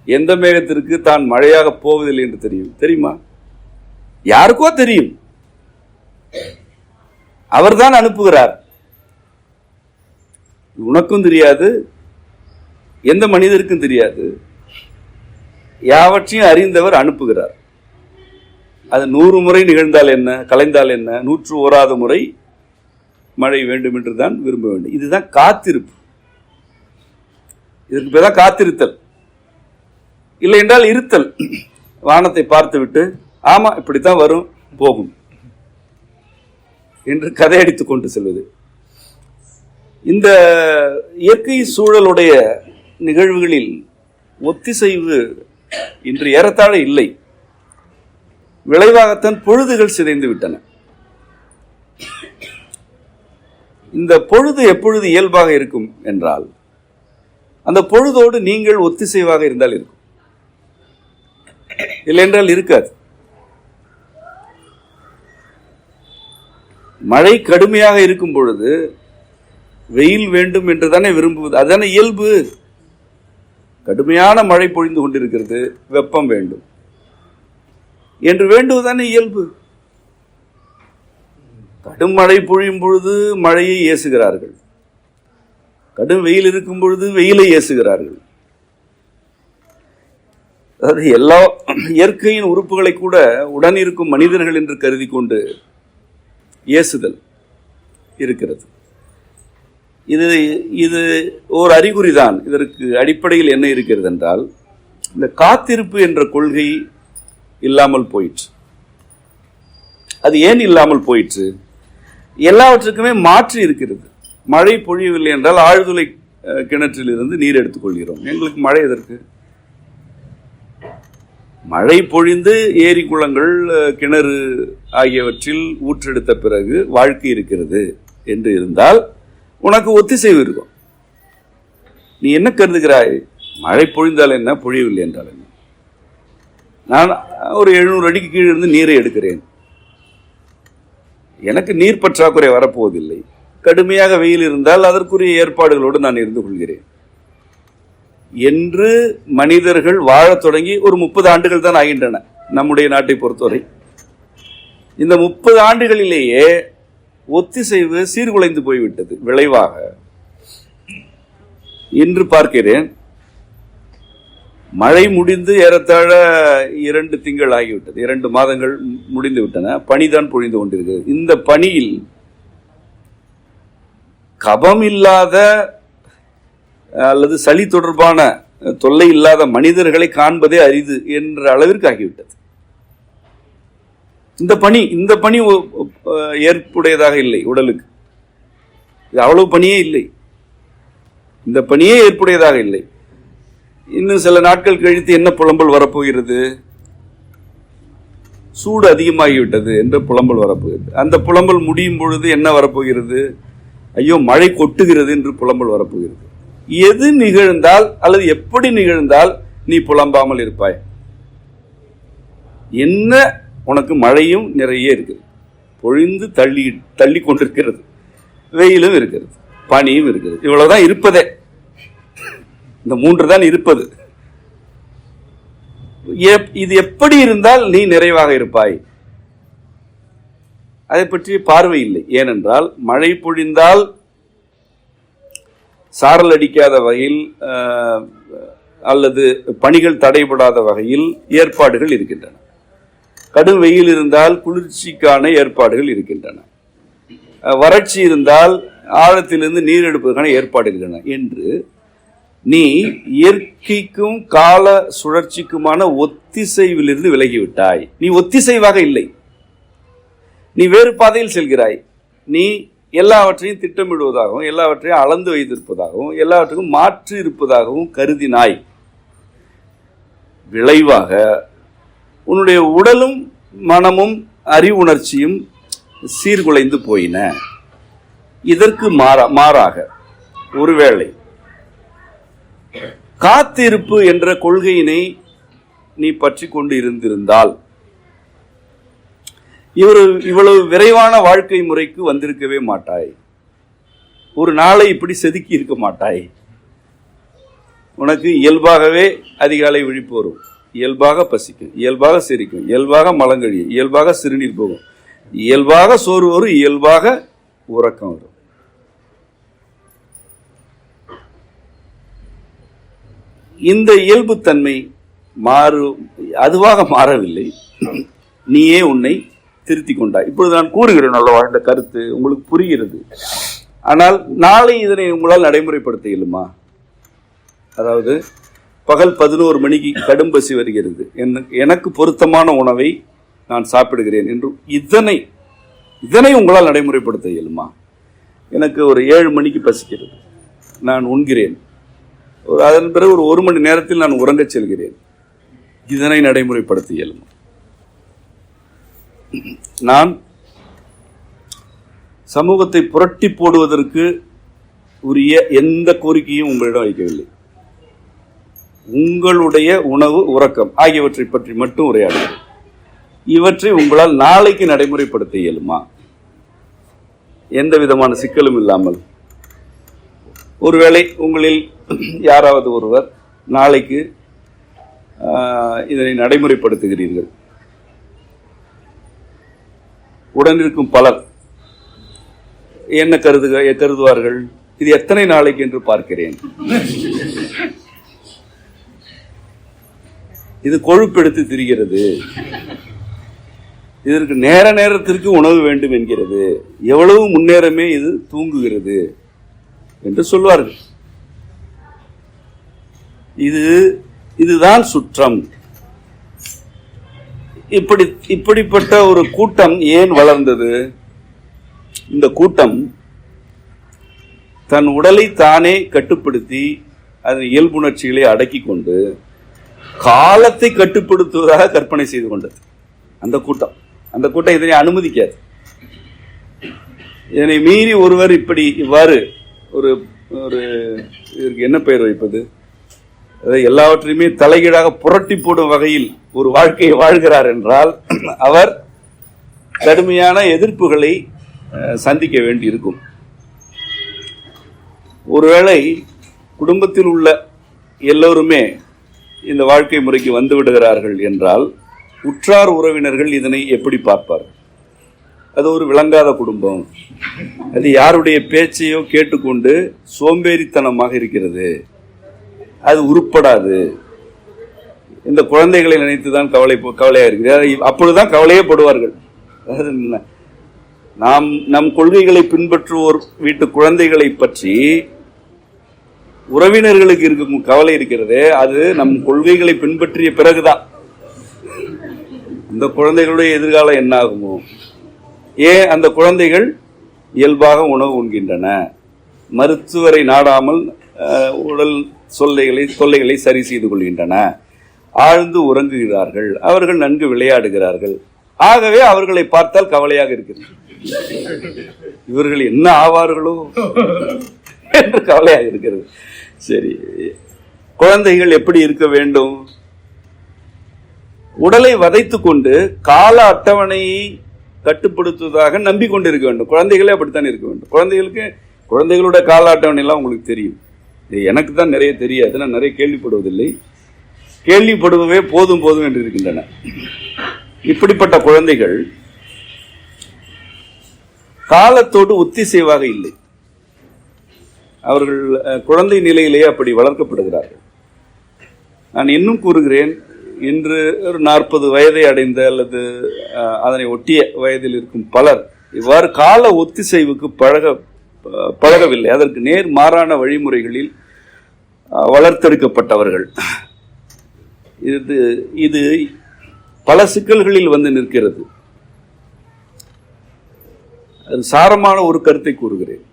எந்த மேகத்திற்கு தான் மழையாக போவதில்லை என்று தெரியுமா? யாருக்கோ தெரியும். அவர்தான் அனுப்புகிறார். உனக்கும் தெரியாது, எந்த மனிதருக்கும் தெரியாது. யாவற்றையும் அறிந்தவர் அனுப்புகிறார். அது 100 முறை நிகழ்ந்தால் என்ன, கலைந்தால் என்ன, 101வது முறை மழை வேண்டும் என்று தான் விரும்ப வேண்டும். இதுதான் காத்திருப்பு. இதற்கு பேர் தான் காத்திருத்தல். இல்லை என்றால் இருத்தல். வானத்தை பார்த்துவிட்டு ஆமா இப்படித்தான் வரும் போகும் என்று கதையடித்துக் கொண்டு செல்வது. இந்த இயற்கை சூழலுடைய நிகழ்வுகளில் ஒத்திசைவு இன்று ஏறத்தாழ இல்லை. விளைவாகத்தான் பொழுதுகள் சிதைந்து விட்டன. இந்த பொழுது எப்பொழுது இயல்பாக இருக்கும் என்றால் அந்த பொழுதோடு நீங்கள் ஒத்திசைவாக இருந்தால் இருக்கும், இல்லை என்றால் இருக்காது. மழை கடுமையாக இருக்கும் பொழுது வெயில் வேண்டும் என்று தானே விரும்புவது, அதுதானே இயல்பு. கடுமையான மழை பொழிந்து கொண்டிருக்கிறது, வெப்பம் வேண்டும் என்று வேண்டுவதுதானே இயல்பு. கடும் மழை பொழியும் பொழுது மழையை ஏசுகிறார்கள், கடும் வெயில் இருக்கும் பொழுது வெயிலை ஏசுகிறார்கள். அதாவது எல்லா இயற்கையின் உறுப்புகளை கூட உடன் இருக்கும் மனிதர்கள் என்று கருதி கொண்டு ஏசுதல் இருக்கிறது. இது ஒரு அறிகுறிதான். இதற்கு அடிப்படையில் என்ன இருக்கிறது என்றால், இந்த காத்திருப்பு என்ற கொள்கை இல்லாமல் போயிற்று. அது ஏன் இல்லாமல் போயிற்று? எல்லாவற்றுக்குமே மாற்றி இருக்கிறது. மழை பொழியவில்லை என்றால் ஆழ்துளை கிணற்றில் இருந்து நீர் எடுத்துக் கொள்கிறோம். எங்களுக்கு மழை எதற்கு? மழை பொழிந்து ஏரி குளங்கள் கிணறு ஆகியவற்றில் ஊற்றெடுத்த பிறகு வாழ்க்கை இருக்கிறது என்று இருந்தால் உனக்கு ஒத்திசைவு இருக்கும். நீ என்ன கருதுகிறாய்? மழை பொழிந்தால் என்ன, பொழியவில்லை என்றால் என்ன? நான் ஒரு 700 அடிக்கு கீழே இருந்து நீரை எடுக்கிறேன், எனக்கு நீர் பற்றாக்குறை வரப்போவதில்லை. கடுமையாக வெயில் இருந்தால் அதற்குரிய ஏற்பாடுகளோடு நான் இருந்து கொள்கிறேன் என்று மனிதர்கள் வாழத் தொடங்கி ஒரு 30 ஆண்டுகள் தான் ஆகின்றன நம்முடைய நாட்டை பொறுத்தவரை. இந்த 30 ஆண்டுகளிலேயே ஒத்திசைவு சீர்குலைந்து போய்விட்டது. விளைவாக இன்று பார்க்கிறேன், மழை முடிந்து ஏறத்தாழ 2 திங்கள் ஆகிவிட்டது, 2 மாதங்கள் முடிந்து விட்டன. பனிதான் பொழிந்து கொண்டிருக்கிறது. இந்த பனியில் கபம் இல்லாத அல்லது சளி தொடர்பான தொல்லை இல்லாத மனிதர்களை காண்பதே அரிது என்ற அளவிற்கு ஆகிவிட்டது. இந்த பனி ஏற்புடையதாக இல்லை உடலுக்கு. இது அவ்வளவு பனியே இல்லை, இந்த பனியே ஏற்புடையதாக இல்லை. இன்னும் சில நாட்கள் கழித்து என்ன புலம்பல் வரப்போகிறது? சூடு அதிகமாகிவிட்டது என்ற புலம்பல் வரப்போகிறது. அந்த புலம்பல் முடியும் பொழுது என்ன வரப்போகிறது? ஐயோ மழை கொட்டுகிறது என்று புலம்பல் வரப்போகிறது. எது நிகழ்ந்தால் அல்லது எப்படி நிகழ்ந்தால் நீ புலம்பாமல் இருப்பாய்? என்ன உனக்கு மழையும் நிறைய இருக்குது, பொழிந்து தள்ளி கொண்டிருக்கிறது, வெயிலும் இருக்கிறது, பனியும் இருக்கிறது. இவ்வளவுதான் இருப்பதே. இந்த 3 தான் இருப்பது. இது எப்படி இருந்தால் நீ நிறைவாக இருப்பாய்? அதை பற்றி பார்வை இல்லை. ஏனென்றால் மழை பொழிந்தால் சாரல் அடிக்காத வகையில் அல்லது பணிகள் தடைபடாத வகையில் ஏற்பாடுகள் இருக்கின்றன. கடும் வெயில் இருந்தால் குளிர்ச்சிக்கான ஏற்பாடுகள் இருக்கின்றன. வறட்சி இருந்தால் ஆழத்திலிருந்து நீர் எடுப்பதற்கான ஏற்பாடு இருக்கின்றன என்று நீ இயற்கைக்கும் கால சுழற்சிக்குமான ஒத்திசைவிலிருந்து விலகிவிட்டாய். நீ ஒத்திசைவாக இல்லை, நீ வேறு பாதையில் செல்கிறாய். நீ எல்லாவற்றையும் திட்டமிடுவதாகவும் எல்லாவற்றையும் அளந்து வைத்திருப்பதாகவும் எல்லாவற்றுக்கும் மாற்றி இருப்பதாகவும் கருதினாய். விளைவாக உன்னுடைய உடலும் மனமும் அறிவுணர்ச்சியும் சீர்குலைந்து போயின. இதற்கு மாறாக ஒருவேளை காத்திருப்பு என்ற கொள்கையினை நீ பற்றி கொண்டு இருந்திருந்தால் இவ்வளவு விரைவான வாழ்க்கை முறைக்கு வந்திருக்கவே மாட்டாய். ஒரு நாளை இப்படி செதுக்கி இருக்க மாட்டாய். உனக்கு இயல்பாகவே அதிகாலை விழிப்பு வரும், இயல்பாக பசிக்கும், இயல்பாக சிரிக்கும், இயல்பாக மலங்கழியும், இயல்பாக சிறுநீர் போகும், இயல்பாக சோறு வரும், இயல்பாக உறக்கம் வரும். இந்த இயல்புத்தன்மை அதுவாக மாறவில்லை, நீயே உன்னை திருத்திக் கொண்டாய். இப்பொழுது நான் கூறுகிறேன் நல்ல வாழ்ந்த கருத்து உங்களுக்கு புரிகிறது. ஆனால் நாளை இதனை உங்களால் நடைமுறைப்படுத்த இயலுமா? அதாவது பகல் 11 மணிக்கு கடும் பசி வருகிறது, எனக்கு பொருத்தமான உணவை நான் சாப்பிடுகிறேன் என்று இதனை உங்களால் நடைமுறைப்படுத்த இயலுமா? எனக்கு ஒரு 7 மணிக்கு பசிக்கிறது, நான் உண்கிறேன், அதன் பிறகு ஒரு 1 மணி நேரத்தில் நான் உறங்கச் செல்கிறேன், இதனை நடைமுறைப்படுத்த இயலுமா? நான் சமூகத்தை புரட்டி போடுவதற்கு உரிய எந்த கோரிக்கையும் உங்களிடம் வைக்கவில்லை. உங்களுடைய உணவு, உறக்கம் ஆகியவற்றை பற்றி மட்டும் உரையாடுகிறேன். இவற்றை உங்களால் நாளைக்கு நடைமுறைப்படுத்த இயலுமா? எந்த விதமான சிக்கலும் இல்லாமல். ஒருவேளை உங்களில் யாராவது ஒருவர் நாளைக்கு இதனை நடைமுறைப்படுத்துகிறீர்கள், உடனிருக்கும் பலர் என்ன கருதுவார்கள்? இது எத்தனை நாளைக்கு என்று பார்க்கிறேன், இது கொழுப்பெடுத்து திரிகிறது, இதற்கு நேரத்திற்கு உணவு வேண்டும் என்கிறது, எவ்வளவு முன்னேறமே இது தூங்குகிறது என்று சொல்வார்கள். இதுதான் சுற்றம். இப்படிப்பட்ட ஒரு கூட்டம் ஏன் வளர்ந்தது? இந்த கூட்டம் தன் உடலை தானே கட்டுப்படுத்தி அதன் இயல்புணர்ச்சிகளை அடக்கி கொண்டு காலத்தை கட்டுப்படுத்துவதாக கற்பனை செய்து கொண்டது. அந்த கூட்டம் இதனை அனுமதிக்காது. இதனை மீறி ஒருவர் இவ்வாறு ஒரு இதற்கு என்ன பெயர் வைப்பது, எல்லாவற்றையுமே தலைகீழாக புரட்டி போடும் வகையில் ஒரு வாழ்க்கையை வாழ்கிறார் என்றால் அவர் கடுமையான எதிர்ப்புகளை சந்திக்க வேண்டி இருக்கும். ஒருவேளை குடும்பத்தில் உள்ள எல்லோருமே இந்த வாழ்க்கை முறைக்கு வந்து விடுகிறார்கள் என்றால் உற்றார் உறவினர்கள் இதனை எப்படி பார்ப்பார்? அது ஒரு விளங்காத குடும்பம், அது யாருடைய பேச்சையோ கேட்டுக்கொண்டு சோம்பேறித்தனமாக இருக்கிறது, அது உருப்படாது, இந்த குழந்தைகளை நினைத்துதான் கவலையா இருக்கிறது, அப்பொழுதுதான் கவலையே படுவார்கள். நம் கொள்கைகளை பின்பற்றுவோர் வீட்டு குழந்தைகளை பற்றி உறவினர்களுக்கு இருக்கும் கவலை இருக்கிறது, அது நம் கொள்கைகளை பின்பற்றிய பிறகுதான். அந்த குழந்தைகளுடைய எதிர்காலம் என்ன ஆகுமோ? ஏன் அந்த குழந்தைகள் இயல்பாக உணவு உண்கின்றன, மருத்துவரை நாடாமல் உடல் தொல்லைகளை சரி செய்து கொள்கின்றன, ஆழ்ந்து உறங்குகிறார்கள், அவர்கள் நன்கு விளையாடுகிறார்கள். ஆகவே அவர்களை பார்த்தால் கவலையாக இருக்கிறது, இவர்கள் என்ன ஆவார்களோ என்று கவலையாக இருக்கிறது. சரி, குழந்தைகள் எப்படி இருக்க வேண்டும்? உடலை வதைத்துக் கொண்டு கால அட்டவணையை கட்டுப்படுத்துவதாக நம்பிக்கொண்டிருக்க வேண்டும். குழந்தைகளே அப்படித்தான் இருக்க வேண்டும். குழந்தைகளோட கால அட்டவணை எல்லாம் உங்களுக்கு தெரியும், எனக்கு தான் நிறைய தெரியாது, நான் நிறைய கேள்விப்படுவதில்லை, கேள்விப்படுவவே போதும் என்று இருக்கின்றன. இப்படிப்பட்ட குழந்தைகள் காலத்தோடு ஒத்திசைவாக இல்லை, அவர்கள் குழந்தை நிலையிலேயே அப்படி வளர்க்கப்படுகிறார்கள். நான் இன்னும் கூறுகிறேன், இன்று ஒரு 40 வயதை அடைந்த அல்லது அதனை ஒட்டிய வயதில் இருக்கும் பலர் இவ்வாறு கால ஒத்திசைவுக்கு பழகவில்லை. அதற்கு நேர் மாறான வழிமுறைகளில் வளர்த்தெடுக்கப்பட்டவர்கள். இது பல சிக்கல்களில் வந்து நிற்கிறது. சாரமான ஒரு கருத்தை கூறுகிறேன்.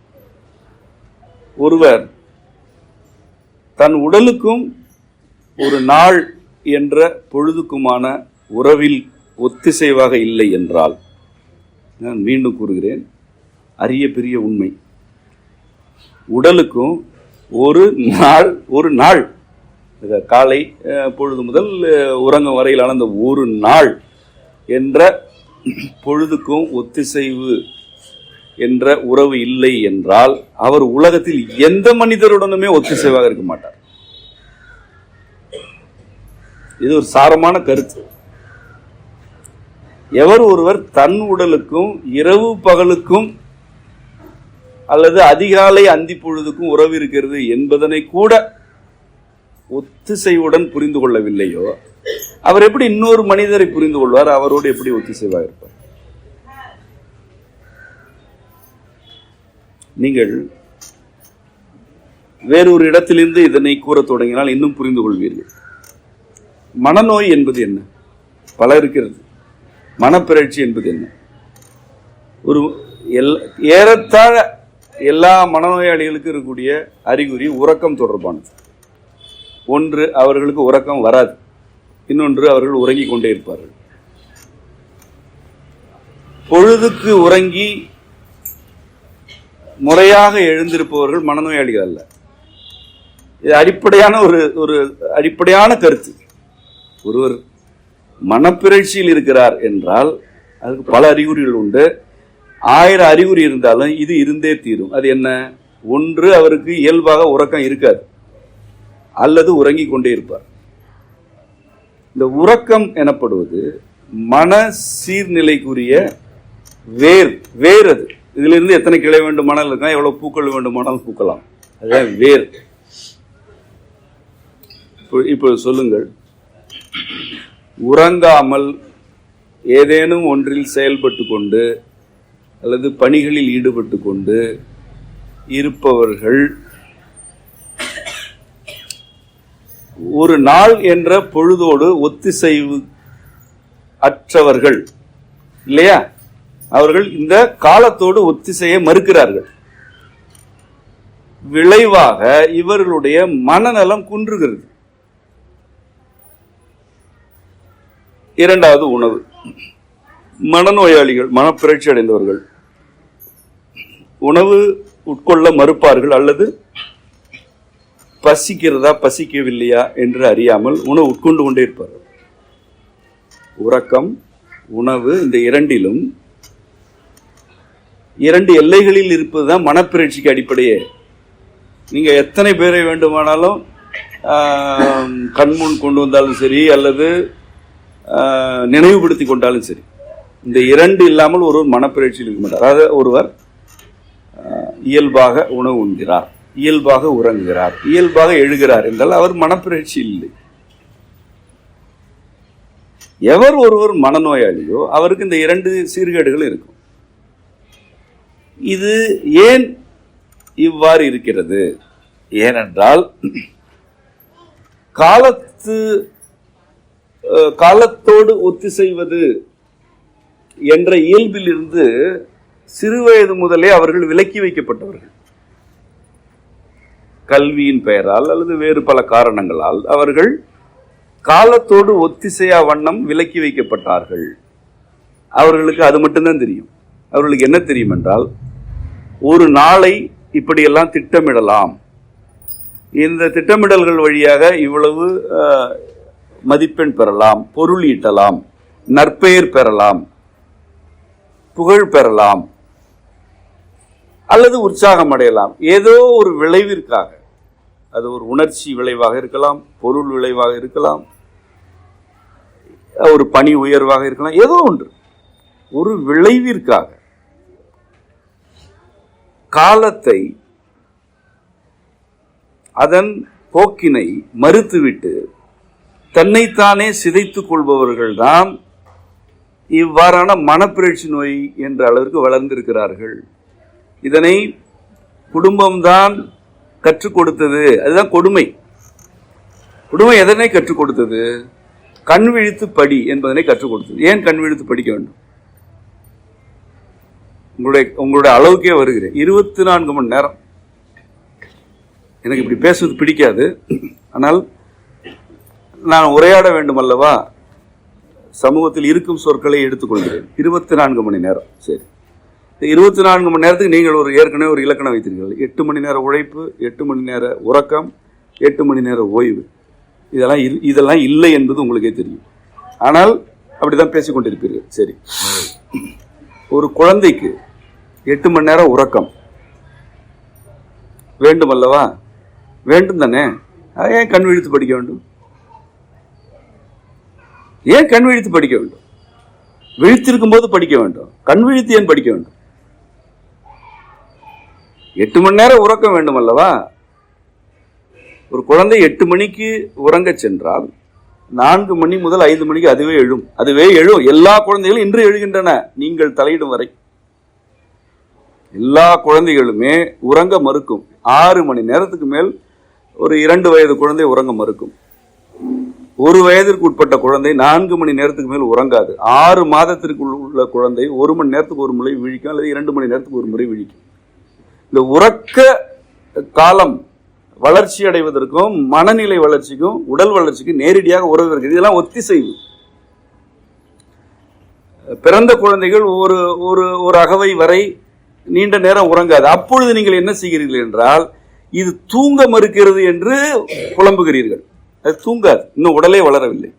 ஒருவர் தன் உடலுக்கும் ஒரு நாள் என்ற பொழுதுக்குமான உறவில் ஒத்திசைவாக இல்லை என்றால், நான் மீண்டும் கூறுகிறேன், அரிய பெரிய உண்மை, உடலுக்கும் ஒரு நாள் காலை பொழுது முதல் உறங்கும் வரையிலான அந்த ஒரு நாள் என்ற பொழுதுக்கும் ஒத்திசைவு என்ற உறவு இல்லை என்றால் அவர் உலகத்தில் எந்த மனிதருடனுமே ஒத்திசைவாக இருக்க மாட்டார். இது ஒரு சாரமான கருத்து. எவர் ஒருவர் தன் உடலுக்கும் இரவு பகலுக்கும் அல்லது அதிகாலை அந்தி பொழுதுக்கும் உறவு இருக்கிறது என்பதனை கூட ஒத்திசைவுடன் புரிந்து கொள்ளவில்லையோ அவர் எப்படி இன்னொரு மனிதரை புரிந்து கொள்வார்? அவரோடு எப்படி ஒத்திசைவாக இருப்பார்? நீங்கள் வேறொரு இடத்திலிருந்து இதனை கூற தொடங்கினால் இன்னும் புரிந்து கொள்வீர்கள். மனநோய் என்பது என்ன? பல இருக்கிறது. மனப்பிறழ்ச்சி என்பது என்ன? ஒரு ஏறத்தாழ எல்லா மனநோயாளிகளுக்கும் இருக்கக்கூடிய அறிகுறி உறக்கம் தொடர்பானது. ஒன்று, அவர்களுக்கு உறக்கம் வராது. இன்னொன்று, அவர்கள் உறங்கிக் கொண்டே இருப்பார்கள். பொழுதுக்கு உறங்கி முறையாக எழுந்திருப்பவர்கள் மனநோயாளிகள் அல்ல. இது அடிப்படையான ஒரு அடிப்படையான கருத்து. ஒருவர் மனப்பிறழ்ச்சியில் இருக்கிறார் என்றால் அதுக்கு பல அறிகுறிகள் உண்டு. 1000 அறிகுறி இருந்தாலும் இது இருந்தே தீரும். அது என்ன? ஒன்று, அவருக்கு இயல்பாக உறக்கம் இருக்காது அல்லது உறங்கிக் கொண்டே இருப்பார். இந்த உறக்கம் எனப்படுவது மன சீர்நிலைக்குரிய வேர். அது இதிலிருந்து எத்தனை கிளை வேண்டுமானால் இருக்கலாம், எவ்வளவு பூக்கள் வேண்டுமானால் பூக்கலாம். அதுதான் வேர். இப்பொழுது சொல்லுங்கள், உறங்காமல் ஏதேனும் ஒன்றில் செயல்பட்டு கொண்டு அல்லது பணிகளில் ஈடுபட்டு கொண்டு இருப்பவர்கள் ஒரு நாள் என்ற பொழுதோடு ஒத்திசைவு அற்றவர்கள் இல்லையா? அவர்கள் இந்த காலத்தோடு ஒத்திசைய மறுக்கிறார்கள். விளைவாக இவர்களுடைய மனநலம் குன்றுகிறது. இரண்டாவது, உணவு. மனநோயாளிகள், மனப்பிறழ்ச்சி அடைந்தவர்கள் உணவு உட்கொள்ள மறுப்பார்கள் அல்லது பசிக்கிறதா பசிக்கவில்லையா என்று அறியாமல் உணவு உட்கொண்டு கொண்டே இருப்பார்கள். உறக்கம், உணவு, இந்த இரண்டிலும் 2 எல்லைகளில் இருப்பதுதான் மனப்பிறழ்ச்சிக்கு அடிப்படையே. நீங்க எத்தனை பேரை வேண்டுமானாலும் கண்முன் கொண்டு வந்தாலும் சரி அல்லது நினைவுபடுத்தி கொண்டாலும் சரி, இந்த 2 இல்லாமல் ஒருவர் மனப்பிறழ்ச்சியில் இருக்க மாட்டார். அதாவது ஒருவர் இயல்பாக உணவு உண்கிறார், இயல்பாக உறங்குகிறார், இயல்பாக எழுகிறார் என்றால் அவர் மனப்பிறழ்ச்சி இல்லை. எவர் ஒருவர் மனநோயாளியோ அவருக்கு இந்த 2 சீர்கேடுகள் இருக்கும். இது ஏன் இவ்வாறு இருக்கிறது? ஏனென்றால் காலத்தோடு ஒத்திசைவது என்ற இயல்பில் இருந்து சிறுவயது முதலே அவர்கள் விலக்கி வைக்கப்பட்டவர்கள். கல்வியின் பெயரால் அல்லது வேறு பல காரணங்களால் அவர்கள் காலத்தோடு ஒத்திசையா வண்ணம் விலக்கி வைக்கப்பட்டார்கள். அவர்களுக்கு அது மட்டும்தான் தெரியும். அவர்களுக்கு என்ன தெரியும் என்றால், ஒரு நாளை இப்படியெல்லாம் திட்டமிடலாம், இந்த திட்டமிடல்கள் வழியாக இவ்வளவு மதிப்பெண் பெறலாம், பொருள் ஈட்டலாம், நற்பெயர் பெறலாம், புகழ் பெறலாம் அல்லது உற்சாகம் அடையலாம். ஏதோ ஒரு விளைவிற்காக, அது ஒரு உணர்ச்சி விளைவாக இருக்கலாம், பொருள் விளைவாக இருக்கலாம், ஒரு பணி உயர்வாக இருக்கலாம், ஏதோ ஒன்று ஒரு விளைவிற்காக காலத்தை, அதன் போக்கினை மறுத்துவிட்டு தன்னைத்தானே சிதைத்துக் கொள்பவர்கள்தான் இவ்வாறான மனப்பிறழ்ச்சி நோய் என்ற அளவிற்கு வளர்ந்திருக்கிறார்கள். இதனை குடும்பம்தான் கற்றுக் கொடுத்தது. அதுதான் கொடுமை. கொடுமை எதனை கற்றுக் கொடுத்தது? கண் விழித்து படி என்பதனை கற்றுக் கொடுத்தது. ஏன் கண் விழித்து படிக்க வேண்டும்? உங்களுடைய அளவுக்கே வருகிறேன். 24 மணி நேரம். எனக்கு இப்படி பேசுவது பிடிக்காது, ஆனால் நான் உரையாட வேண்டும் அல்லவா? சமூகத்தில் இருக்கும் சொற்களை எடுத்துக்கொள்கிறேன். 24 மணி நேரம். சரி, 24 மணி நேரத்துக்கு நீங்கள் ஏற்கனவே ஒரு இலக்கணம் வைத்திருக்கிறீர்கள். 8 மணி நேர உழைப்பு, 8 மணி நேர உறக்கம், 8 மணி நேர ஓய்வு. இதெல்லாம் இல்லை என்பது உங்களுக்கே தெரியும். ஆனால் அப்படிதான் பேசிக் கொண்டிருப்பீர்கள். சரி, ஒரு குழந்தைக்கு 8 மணி நேரம் உறக்கம் வேண்டும் அல்லவா? வேண்டும் தானே? ஏன் கண் விழித்து படிக்க வேண்டும்? ஏன் கண் விழித்து படிக்க வேண்டும்? விழித்திருக்கும் போது படிக்க வேண்டும். கண் விழித்து ஏன் படிக்க வேண்டும்? 8 மணி நேரம் உறக்கம் வேண்டும் அல்லவா? ஒரு குழந்தை 8 மணிக்கு உறங்க சென்றால் 4 மணி முதல் 5 மணிக்கு அதுவே எழும். எல்லா குழந்தைகளும் இன்று எழுகின்றன, நீங்கள் தலையிடும் வரை. எல்லா குழந்தைகளுமே உறங்க மறுக்கும். 6 மணி நேரத்துக்கு மேல் ஒரு 2 வயது குழந்தை உறங்க மறுக்கும். 1 வயதிற்கு உட்பட்ட குழந்தை 4 மணி நேரத்துக்கு மேல் உறங்காது. 6 மாதத்திற்கு உள்ள குழந்தை 1 மணி நேரத்துக்கு ஒரு முறை விழிக்கும், அல்லது 2 மணி நேரத்துக்கு ஒரு முறை விழிக்கும். இந்த உறக்க காலம் வளர்ச்சி அடைவதற்கும் மனநிலை வளர்ச்சிக்கும் உடல் வளர்ச்சிக்கும் நேரடியாக உறவு இருக்குது. இதெல்லாம் ஒத்திசைவு. பிறந்த குழந்தைகள் ஒரு அகவை வரை நீண்ட நேரம் உறங்காது. அப்பொழுது நீங்கள் என்ன செய்கிறீர்கள் என்றால், இது தூங்க மறுக்கிறது என்று புலம்புகிறீர்கள். அது தூங்காது, இன்னும் உடலே வளரவில்லை.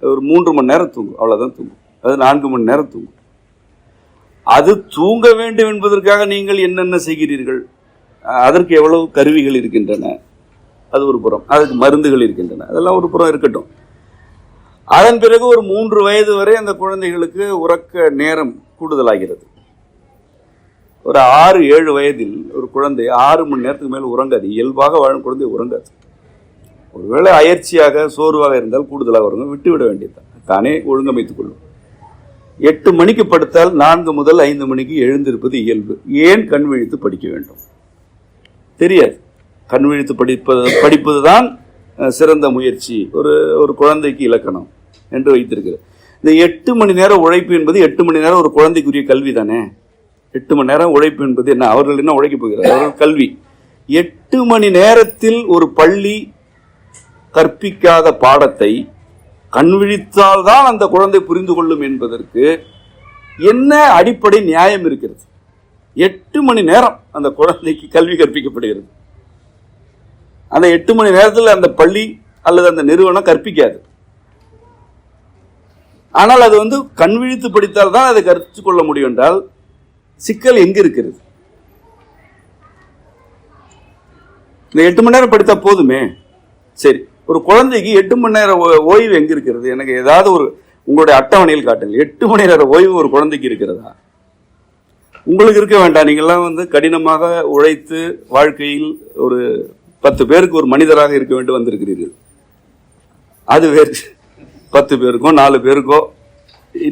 ஒரு 3 மணி நேரம் தூங்கும், அவ்வளவுதான் தூங்கும். அது 4 மணி நேரம் தூங்கும். அது தூங்க வேண்டும் என்பதற்காக நீங்கள் என்னென்ன செய்கிறீர்கள்? அதற்கு எவ்வளவு கருவிகள் இருக்கின்றன, அது ஒரு புறம். அதுக்கு மருந்துகள் இருக்கின்றன, அதெல்லாம் ஒரு புறம் இருக்கட்டும். அதன் பிறகு ஒரு 3 வயது வரை அந்த குழந்தைகளுக்கு உறக்க நேரம் கூடுதலாகிறது. ஒரு 6-7 வயதில் ஒரு குழந்தை 6 மணி நேரத்துக்கு மேல் உறங்காது. இயல்பாக வாழும் குழந்தை உறங்காது. ஒருவேளை அயற்சியாக சோர்வாக இருந்தால் கூடுதலாக உறங்க விட்டுவிட வேண்டியதுதான், தானே ஒழுங்கமைத்துக் கொள்ளும். 8 மணிக்கு படுத்தால் 4 முதல் 5 மணிக்கு எழுந்திருப்பது இயல்பு. ஏன் கண் விழித்து படிக்க வேண்டும்? தெரியாது. கண் விழித்து படிப்பதுதான் சிறந்த முயற்சி, ஒரு குழந்தைக்கு இலக்கணம் என்று வைத்திருக்கிறது. இந்த 8 மணி நேரம் உழைப்பு என்பது 8 மணி நேரம் ஒரு குழந்தைக்குரிய கல்வி தானே. 8 மணி நேரம் உழைப்பு என்பது என்ன? அவர்கள் என்ன உழைக்க போகிறார்கள்? அவர்கள் கல்வி. 8 மணி நேரத்தில் ஒரு பள்ளி கற்பிக்காத பாடத்தை கண் விழித்தால் தான் அந்த குழந்தை புரிந்து கொள்ளும் என்பதற்கு என்ன அடிப்படை நியாயம் இருக்கிறது? 8 மணி நேரம் அந்த குழந்தைக்கு கல்வி கற்பிக்கப்படுகிறது. அந்த 8 மணி நேரத்தில் அந்த பள்ளி அல்லது அந்த நிறுவனம் கற்பிக்காது. ஆனால் அது கண் விழித்து படித்தால் தான் அதை கற்று கொள்ள முடியும் என்றால் சிக்கல் எங்க இருக்கிறது? இந்த 8 மணி நேரம் படித்தா போதுமே. சரி, ஒரு குழந்தைக்கு 8 மணி நேரம் ஓய்வு எங்க இருக்கிறது? எனக்கு ஏதாவது உங்களுடைய அட்டவணையில் காட்டுங்க. 8 மணி நேரம் ஓய்வு ஒரு குழந்தைக்கு இருக்கிறதா? உங்களுக்கு இருக்க வேண்டாம். நீங்கள்லாம் கடினமாக உழைத்து வாழ்க்கையில் ஒரு 10 பேருக்கு ஒரு மனிதராக இருக்க வேண்டும் வந்திருக்கிறீர்கள். அது வேறு. 10 பேருக்கோ 4 பேருக்கோ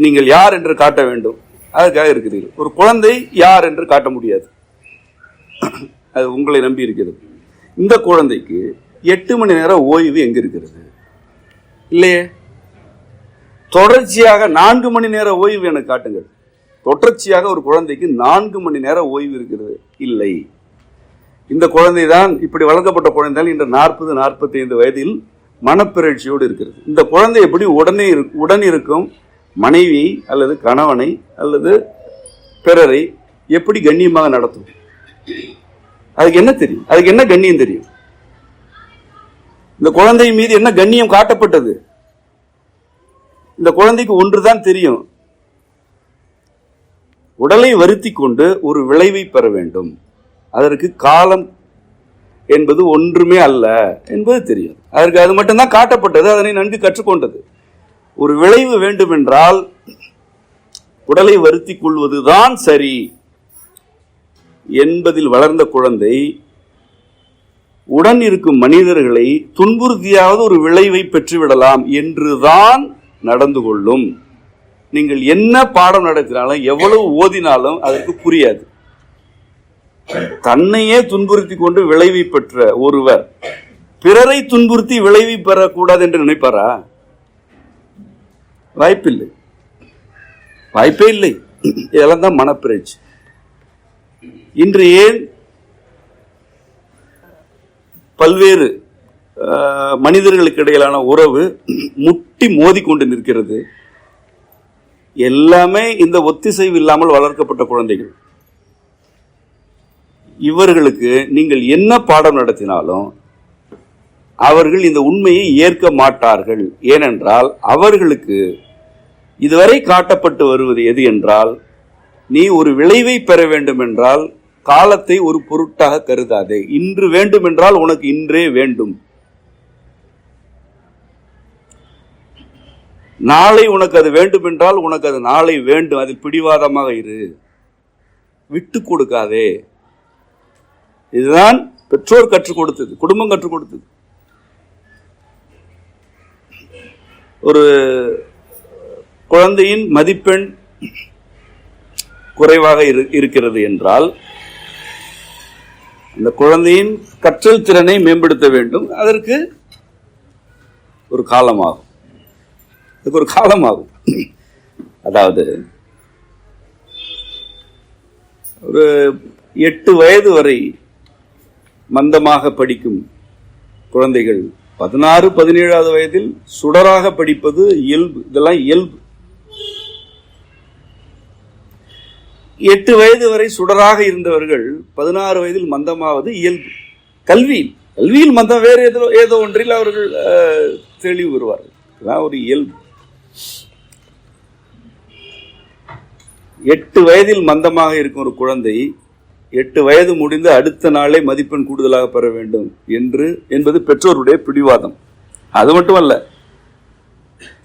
நீங்கள் யார் என்று காட்ட வேண்டும், அதுக்காக இருக்கிறீர்கள். ஒரு குழந்தை யார் என்று காட்ட முடியாது, அது உங்களை நம்பி இருக்கிறது. இந்த குழந்தைக்கு 8 மணி நேரம் ஓய்வு எங்க இருக்கிறது? இல்லையே. தொடர்ச்சியாக 4 மணி நேரம் ஓய்வு எனக்கு காட்டுங்கள். தொடர்ச்சியாக ஒரு குழந்தைக்கு 4 மணி நேரம் ஓய்வு இருக்கிறது? இல்லை. இந்த குழந்தை தான் இப்படி வளர்க்கப்பட்ட குழந்தை இன்று 40-45 வயதில் மனப்பிறழ்ச்சியோடு இருக்கிறது. இந்த குழந்தை எப்படி உடன் இருக்கும் மனைவி அல்லது கணவனை அல்லது பிறரை எப்படி கண்ணியமாக நடத்தும்? அதுக்கு என்ன தெரியும்? அதுக்கு என்ன கண்ணியம் தெரியும்? இந்த குழந்தை மீது என்ன கண்ணியம் காட்டப்பட்டது? இந்த குழந்தைக்கு ஒன்றுதான் தெரியும், உடலை வருத்தி கொண்டு ஒரு விளைவை பெற வேண்டும். அதற்கு காலம் என்பது ஒன்றுமே அல்ல என்பது தெரியும். அதற்கு அது மட்டும்தான் காட்டப்பட்டது, அதனை நன்கு கற்றுக்கொண்டது. ஒரு விளைவு வேண்டும் என்றால் உடலை வருத்தி கொள்வதுதான் சரி என்பதில் வளர்ந்த குழந்தை உடன் இருக்கும் மனிதர்களை துன்புறுத்தியாவது ஒரு விளைவை பெற்றுவிடலாம் என்றுதான் நடந்து கொள்ளும். நீங்கள் என்ன பாடம் நடத்தினாலும் எவ்வளவு ஓதினாலும் அதற்கு புரியாது. தன்னையே துன்புறுத்தி கொண்டு விளைவை பெற்ற ஒருவர் பிறரை துன்புறுத்தி விளைவை பெறக்கூடாது என்று நினைப்பாரா? வாய்ப்பில்லை, வாய்ப்பே இல்லை. இதெல்லாம் தான் மனப்பிறழ்ச்சி. இன்று ஏன் பல்வேறு மனிதர்களுக்கு இடையிலான உறவு முட்டி மோதி கொண்டு நிற்கிறது? எல்லாமே இந்த ஒத்திசைவு இல்லாமல் வளர்க்கப்பட்ட குழந்தைகள். இவர்களுக்கு நீங்கள் என்ன பாடம் நடத்தினாலும் அவர்கள் இந்த உண்மையை ஏற்க மாட்டார்கள். ஏனென்றால் அவர்களுக்கு இதுவரை காட்டப்பட்டு வருவது எது என்றால், நீ ஒரு விளைவை பெற வேண்டும் என்றால் காலத்தை ஒரு பொருட்டாக கருதாதே. இன்று வேண்டும் என்றால் உனக்கு இன்றே வேண்டும். நாளை உனக்கு அது வேண்டும் என்றால் உனக்கு அது நாளை வேண்டும். அதில் பிடிவாதமாக இரு, விட்டு கொடுக்காதே. இதுதான் பெற்றோர் கற்றுக் கொடுத்தது, குடும்பம் கற்றுக் கொடுத்தது. ஒரு குழந்தையின் மதிப்பெண் குறைவாக இருக்கிறது என்றால் அந்த குழந்தையின் கற்றல் திறனை மேம்படுத்த வேண்டும். அதற்கு ஒரு காலமாகும். அதுக்கு ஒரு காலமாகும். அதாவது ஒரு 8 வயது வரை மந்தமாக படிக்கும் குழந்தைகள் 16, 17வது வயதில் சுடராக படிப்பது இயல்பு. இதெல்லாம் இயல்பு. 8 வயது வரை சுடராக இருந்தவர்கள் 16 வயதில் மந்தமாவது இயல்பு. கல்வியில் மந்தம், வேறு ஏதோ ஒன்றில் அவர்கள் தெளிவு வருவார்கள். இதுதான் ஒரு இயல்பு. 8 வயதில் மந்தமாக இருக்கும் ஒரு குழந்தை 8 வயது முடிந்து அடுத்த நாளே மதிப்பெண் கூடுதலாக பெற வேண்டும் என்பது பெற்றோருடைய பிடிவாதம். அது மட்டுமல்ல,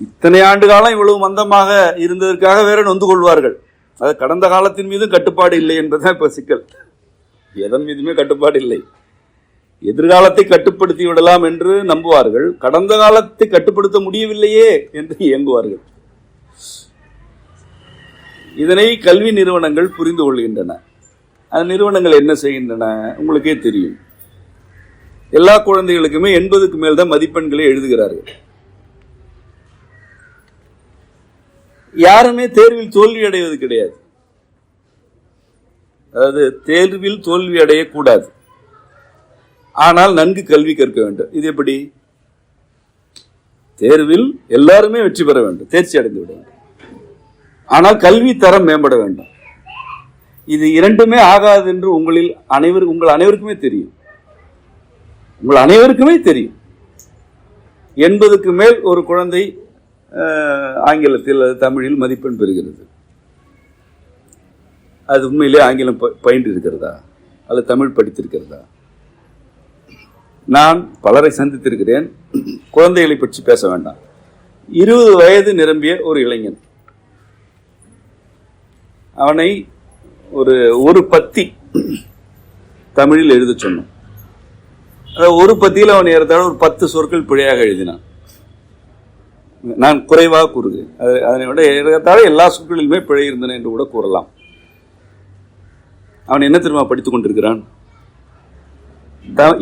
இத்தனை ஆண்டு காலம் இவ்வளவு மந்தமாக இருந்ததற்காக வேற நொந்து கொள்வார்கள். அது கடந்த காலத்தின் மீதும் கட்டுப்பாடு இல்லை என்பதுதான் இப்ப சிக்கல். எதன் மீதுமே கட்டுப்பாடு இல்லை. எதிர்காலத்தை கட்டுப்படுத்தி விடலாம் என்று நம்புவார்கள். கடந்த காலத்தை கட்டுப்படுத்த முடியவில்லையே என்று இயங்குவார்கள். இதனை கல்வி நிறுவனங்கள் புரிந்து கொள்கின்றன. அந்த நிறுவனங்கள் என்ன செய்கின்றன உங்களுக்கே தெரியும். எல்லா குழந்தைகளுக்குமே 80க்கு மேல் தான் மதிப்பெண்களை எழுதுகிறார்கள். யாருமே தேர்வில் தோல்வி அடைவது கிடையாது. அதாவது தேர்வில் தோல்வி அடையக்கூடாது, ஆனால் நன்கு கல்வி கற்க வேண்டும். இது எப்படி? தேர்வில் எல்லாருமே வெற்றி பெற வேண்டும், தேர்ச்சி அடைந்து விட வேண்டும், ஆனால் கல்வி தரம் மேம்பட வேண்டும். இது இரண்டுமே ஆகாது என்று உங்கள் அனைவருக்குமே தெரியும். உங்கள் அனைவருக்குமே தெரியும். 80க்கு மேல் ஒரு குழந்தை ஆங்கிலத்தில் தமிழில் மதிப்பெண் பெறுகிறது. அது உண்மையிலே ஆங்கிலம் பயின்று இருக்கிறதா அல்லது தமிழ் படித்திருக்கிறதா? நான் பலரை சந்தித்திருக்கிறேன். குழந்தைகளை பற்றி பேச வேண்டாம். 20 வயது நிரம்பிய ஒரு இளைஞன், அவனை ஒரு பத்தி தமிழில் எழுத சொன்னோம். ஒரு பத்தியில் அவன் ஏறத்தாழ ஒரு 10 சொற்கள் பிழையாக எழுதினான். நான் குறைவாக கூறுகிறேன். அதனை விட ஏறத்தாழ எல்லா சொற்களிலுமே பிழை இருந்தன என்று கூட கூறலாம். அவன் என்ன தெரியுமா படித்துக் கொண்டிருக்கிறான்?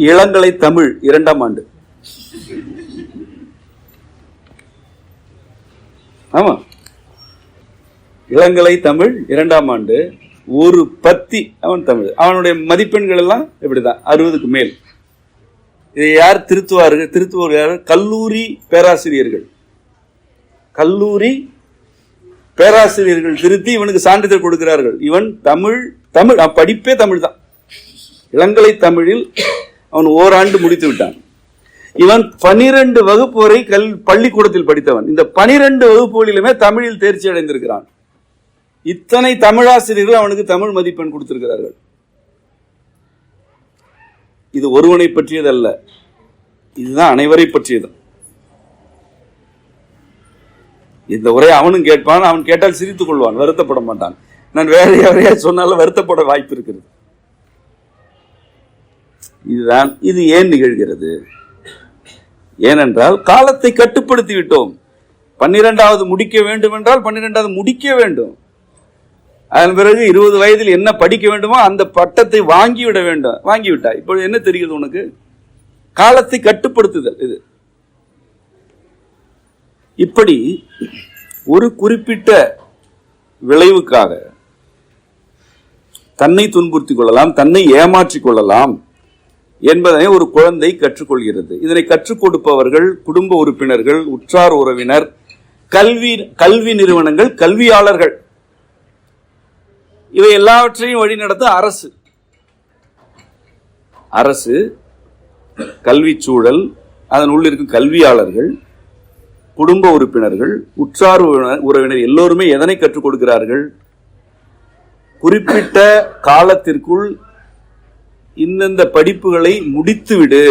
இளங்கலை தமிழ் 2ஆம் ஆண்டு. ஆமா, இளங்கலை தமிழ் 2ஆம் ஆண்டு. ஒரு பத்தி அவன் தமிழ். அவனுடைய மதிப்பெண்கள் எல்லாம் இப்படிதான், 60க்கு மேல். இதை யார் திருத்துவார்கள்? யார்? கல்லூரி பேராசிரியர்கள். கல்லூரி பேராசிரியர்கள் திருத்தி இவனுக்கு சான்றிதழ் கொடுக்கிறார்கள். இவன் தமிழ் படிப்பே தமிழ் தான். இளங்கலை தமிழில் அவன் ஓராண்டு முடித்து விட்டான். இவன் 12 வகுப்பு வரை பள்ளிக்கூடத்தில் படித்தவன். இந்த 12 வகுப்புகளிலுமே தமிழில் தேர்ச்சி அடைந்திருக்கிறான். இத்தனை தமிழாசிரியர்கள் அவனுக்கு தமிழ் மதிப்பெண் கொடுத்திருக்கிறார்கள். இது ஒருவனை பற்றியதல்ல, இதுதான் அனைவரை பற்றியது. இந்த உரையை அவனும் கேட்பான். அவன் கேட்டால் சிரித்துக் கொள்வான், வருத்தப்பட மாட்டான். நான் வேற யாரையா சொன்னாலும் வருத்தப்பட வாய்ப்பு இருக்கிறது. இது ஏன் நிகழ்கிறது? ஏனென்றால் காலத்தை கட்டுப்படுத்தி விட்டோம். 12வது முடிக்க வேண்டும் என்றால் 12வது முடிக்க வேண்டும். அதன் பிறகு 20 வயதில் என்ன படிக்க வேண்டுமோ அந்த பட்டத்தை வாங்கிவிட வேண்டும். வாங்கிவிட்டாய். இப்பொழுது என்ன தெரிகிறது உனக்கு? காலத்தை கட்டுப்படுத்துதல். இது இப்படி ஒரு குறிப்பிட்ட விளைவுக்காக தன்னை துன்புறுத்திக் கொள்ளலாம், தன்னை ஏமாற்றிக் கொள்ளலாம் என்பதை ஒரு குழந்தை கற்றுக்கொள்கிறது. இதனை கற்றுக் கொடுப்பவர்கள் குடும்ப உறுப்பினர்கள், உற்றார் உறவினர், கல்வி நிறுவனங்கள், கல்வியாளர்கள். இவை எல்லாவற்றையும் வழிநடத்த அரசு, கல்வி சூழல், அதன் உள்ள இருக்கும் கல்வியாளர்கள், குடும்ப உறுப்பினர்கள், உற்றார் உறவினர் எல்லோருமே எதனை கற்றுக் கொடுக்கிறார்கள்? குறிப்பிட்ட காலத்திற்குள் இந்தந்த படிப்புகளை முடித்துவிடு,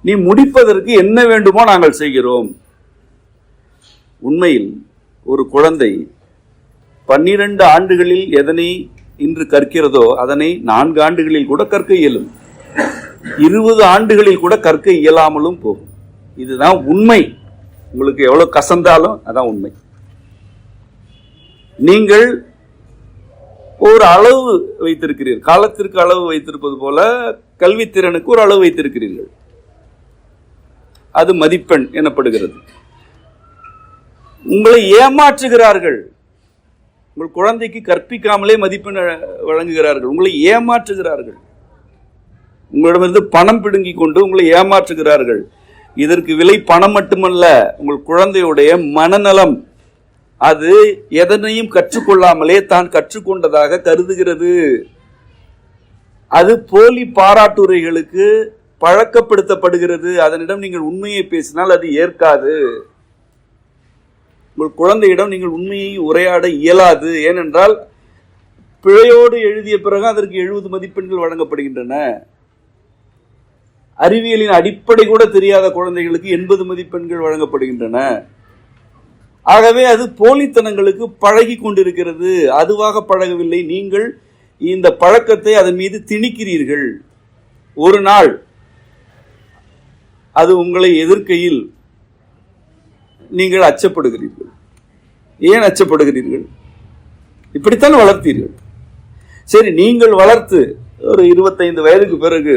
நீ முடிப்பதற்கு என்ன வேண்டுமோ நாங்கள் செய்கிறோம். உண்மையில் ஒரு குழந்தை 12 ஆண்டுகளில் எதனை இன்று கற்கிறதோ அதனை 4 ஆண்டுகளில் கூட கற்க இயலும், 20 ஆண்டுகளில் கூட கற்க இயலாமலும் போகும். இதுதான் உண்மை. உங்களுக்கு எவ்வளவு கசந்தாலும் அதான் உண்மை. நீங்கள் ஒரு அளவு வைத்திருக்கிறீர்கள், காலத்திற்கு அளவு வைத்திருப்பது போல கல்வித்திறனுக்கு ஒரு அளவு வைத்திருக்கிறீர்கள். அது மதிப்பெண் எனப்படுகிறது. உங்களை ஏமாற்றுகிறார்கள். உங்கள் குழந்தைக்கு கற்பிக்காமலே மதிப்பெண் வழங்குகிறார்கள். உங்களை ஏமாற்றுகிறார்கள். உங்களிடமிருந்து பணம் பிடுங்கிக் கொண்டு உங்களை ஏமாற்றுகிறார்கள். இதற்கு விலை பணம் மட்டுமல்ல, உங்கள் குழந்தையுடைய மனநலம். அது எதனையும் கற்றுக்கொள்ளாமலே தான் கற்றுக்கொண்டதாக கருதுகிறது. அது போலி பாராட்டுரைகளுக்கு பழக்கப்படுத்தப்படுகிறது. அதனிடம் நீங்கள் உண்மையை பேசினால் அது ஏற்காது. உங்கள் குழந்தையிடம் நீங்கள் உண்மையை உரையாட இயலாது. ஏனென்றால் பிழையோடு எழுதிய பிறகு அதற்கு 70 மதிப்பெண்கள் வழங்கப்படுகின்றன. அறிவியலின் அடிப்படை கூட தெரியாத குழந்தைகளுக்கு 80 மதிப்பெண்கள் வழங்கப்படுகின்றன. ஆகவே அது போலித்தனங்களுக்கு பழகி கொண்டிருக்கிறது. அதுவாக பழகவில்லை. நீங்கள் இந்த பழக்கத்தை அதன் மீது திணிக்கிறீர்கள். ஒரு நாள் அது உங்களை எதிர்க்கையில் நீங்கள் அச்சப்படுகிறீர்கள். ஏன் அச்சப்படுகிறீர்கள்? இப்படித்தான் வளர்த்தீர்கள். சரி, நீங்கள் வளர்த்து ஒரு 25 வயதுக்கு பிறகு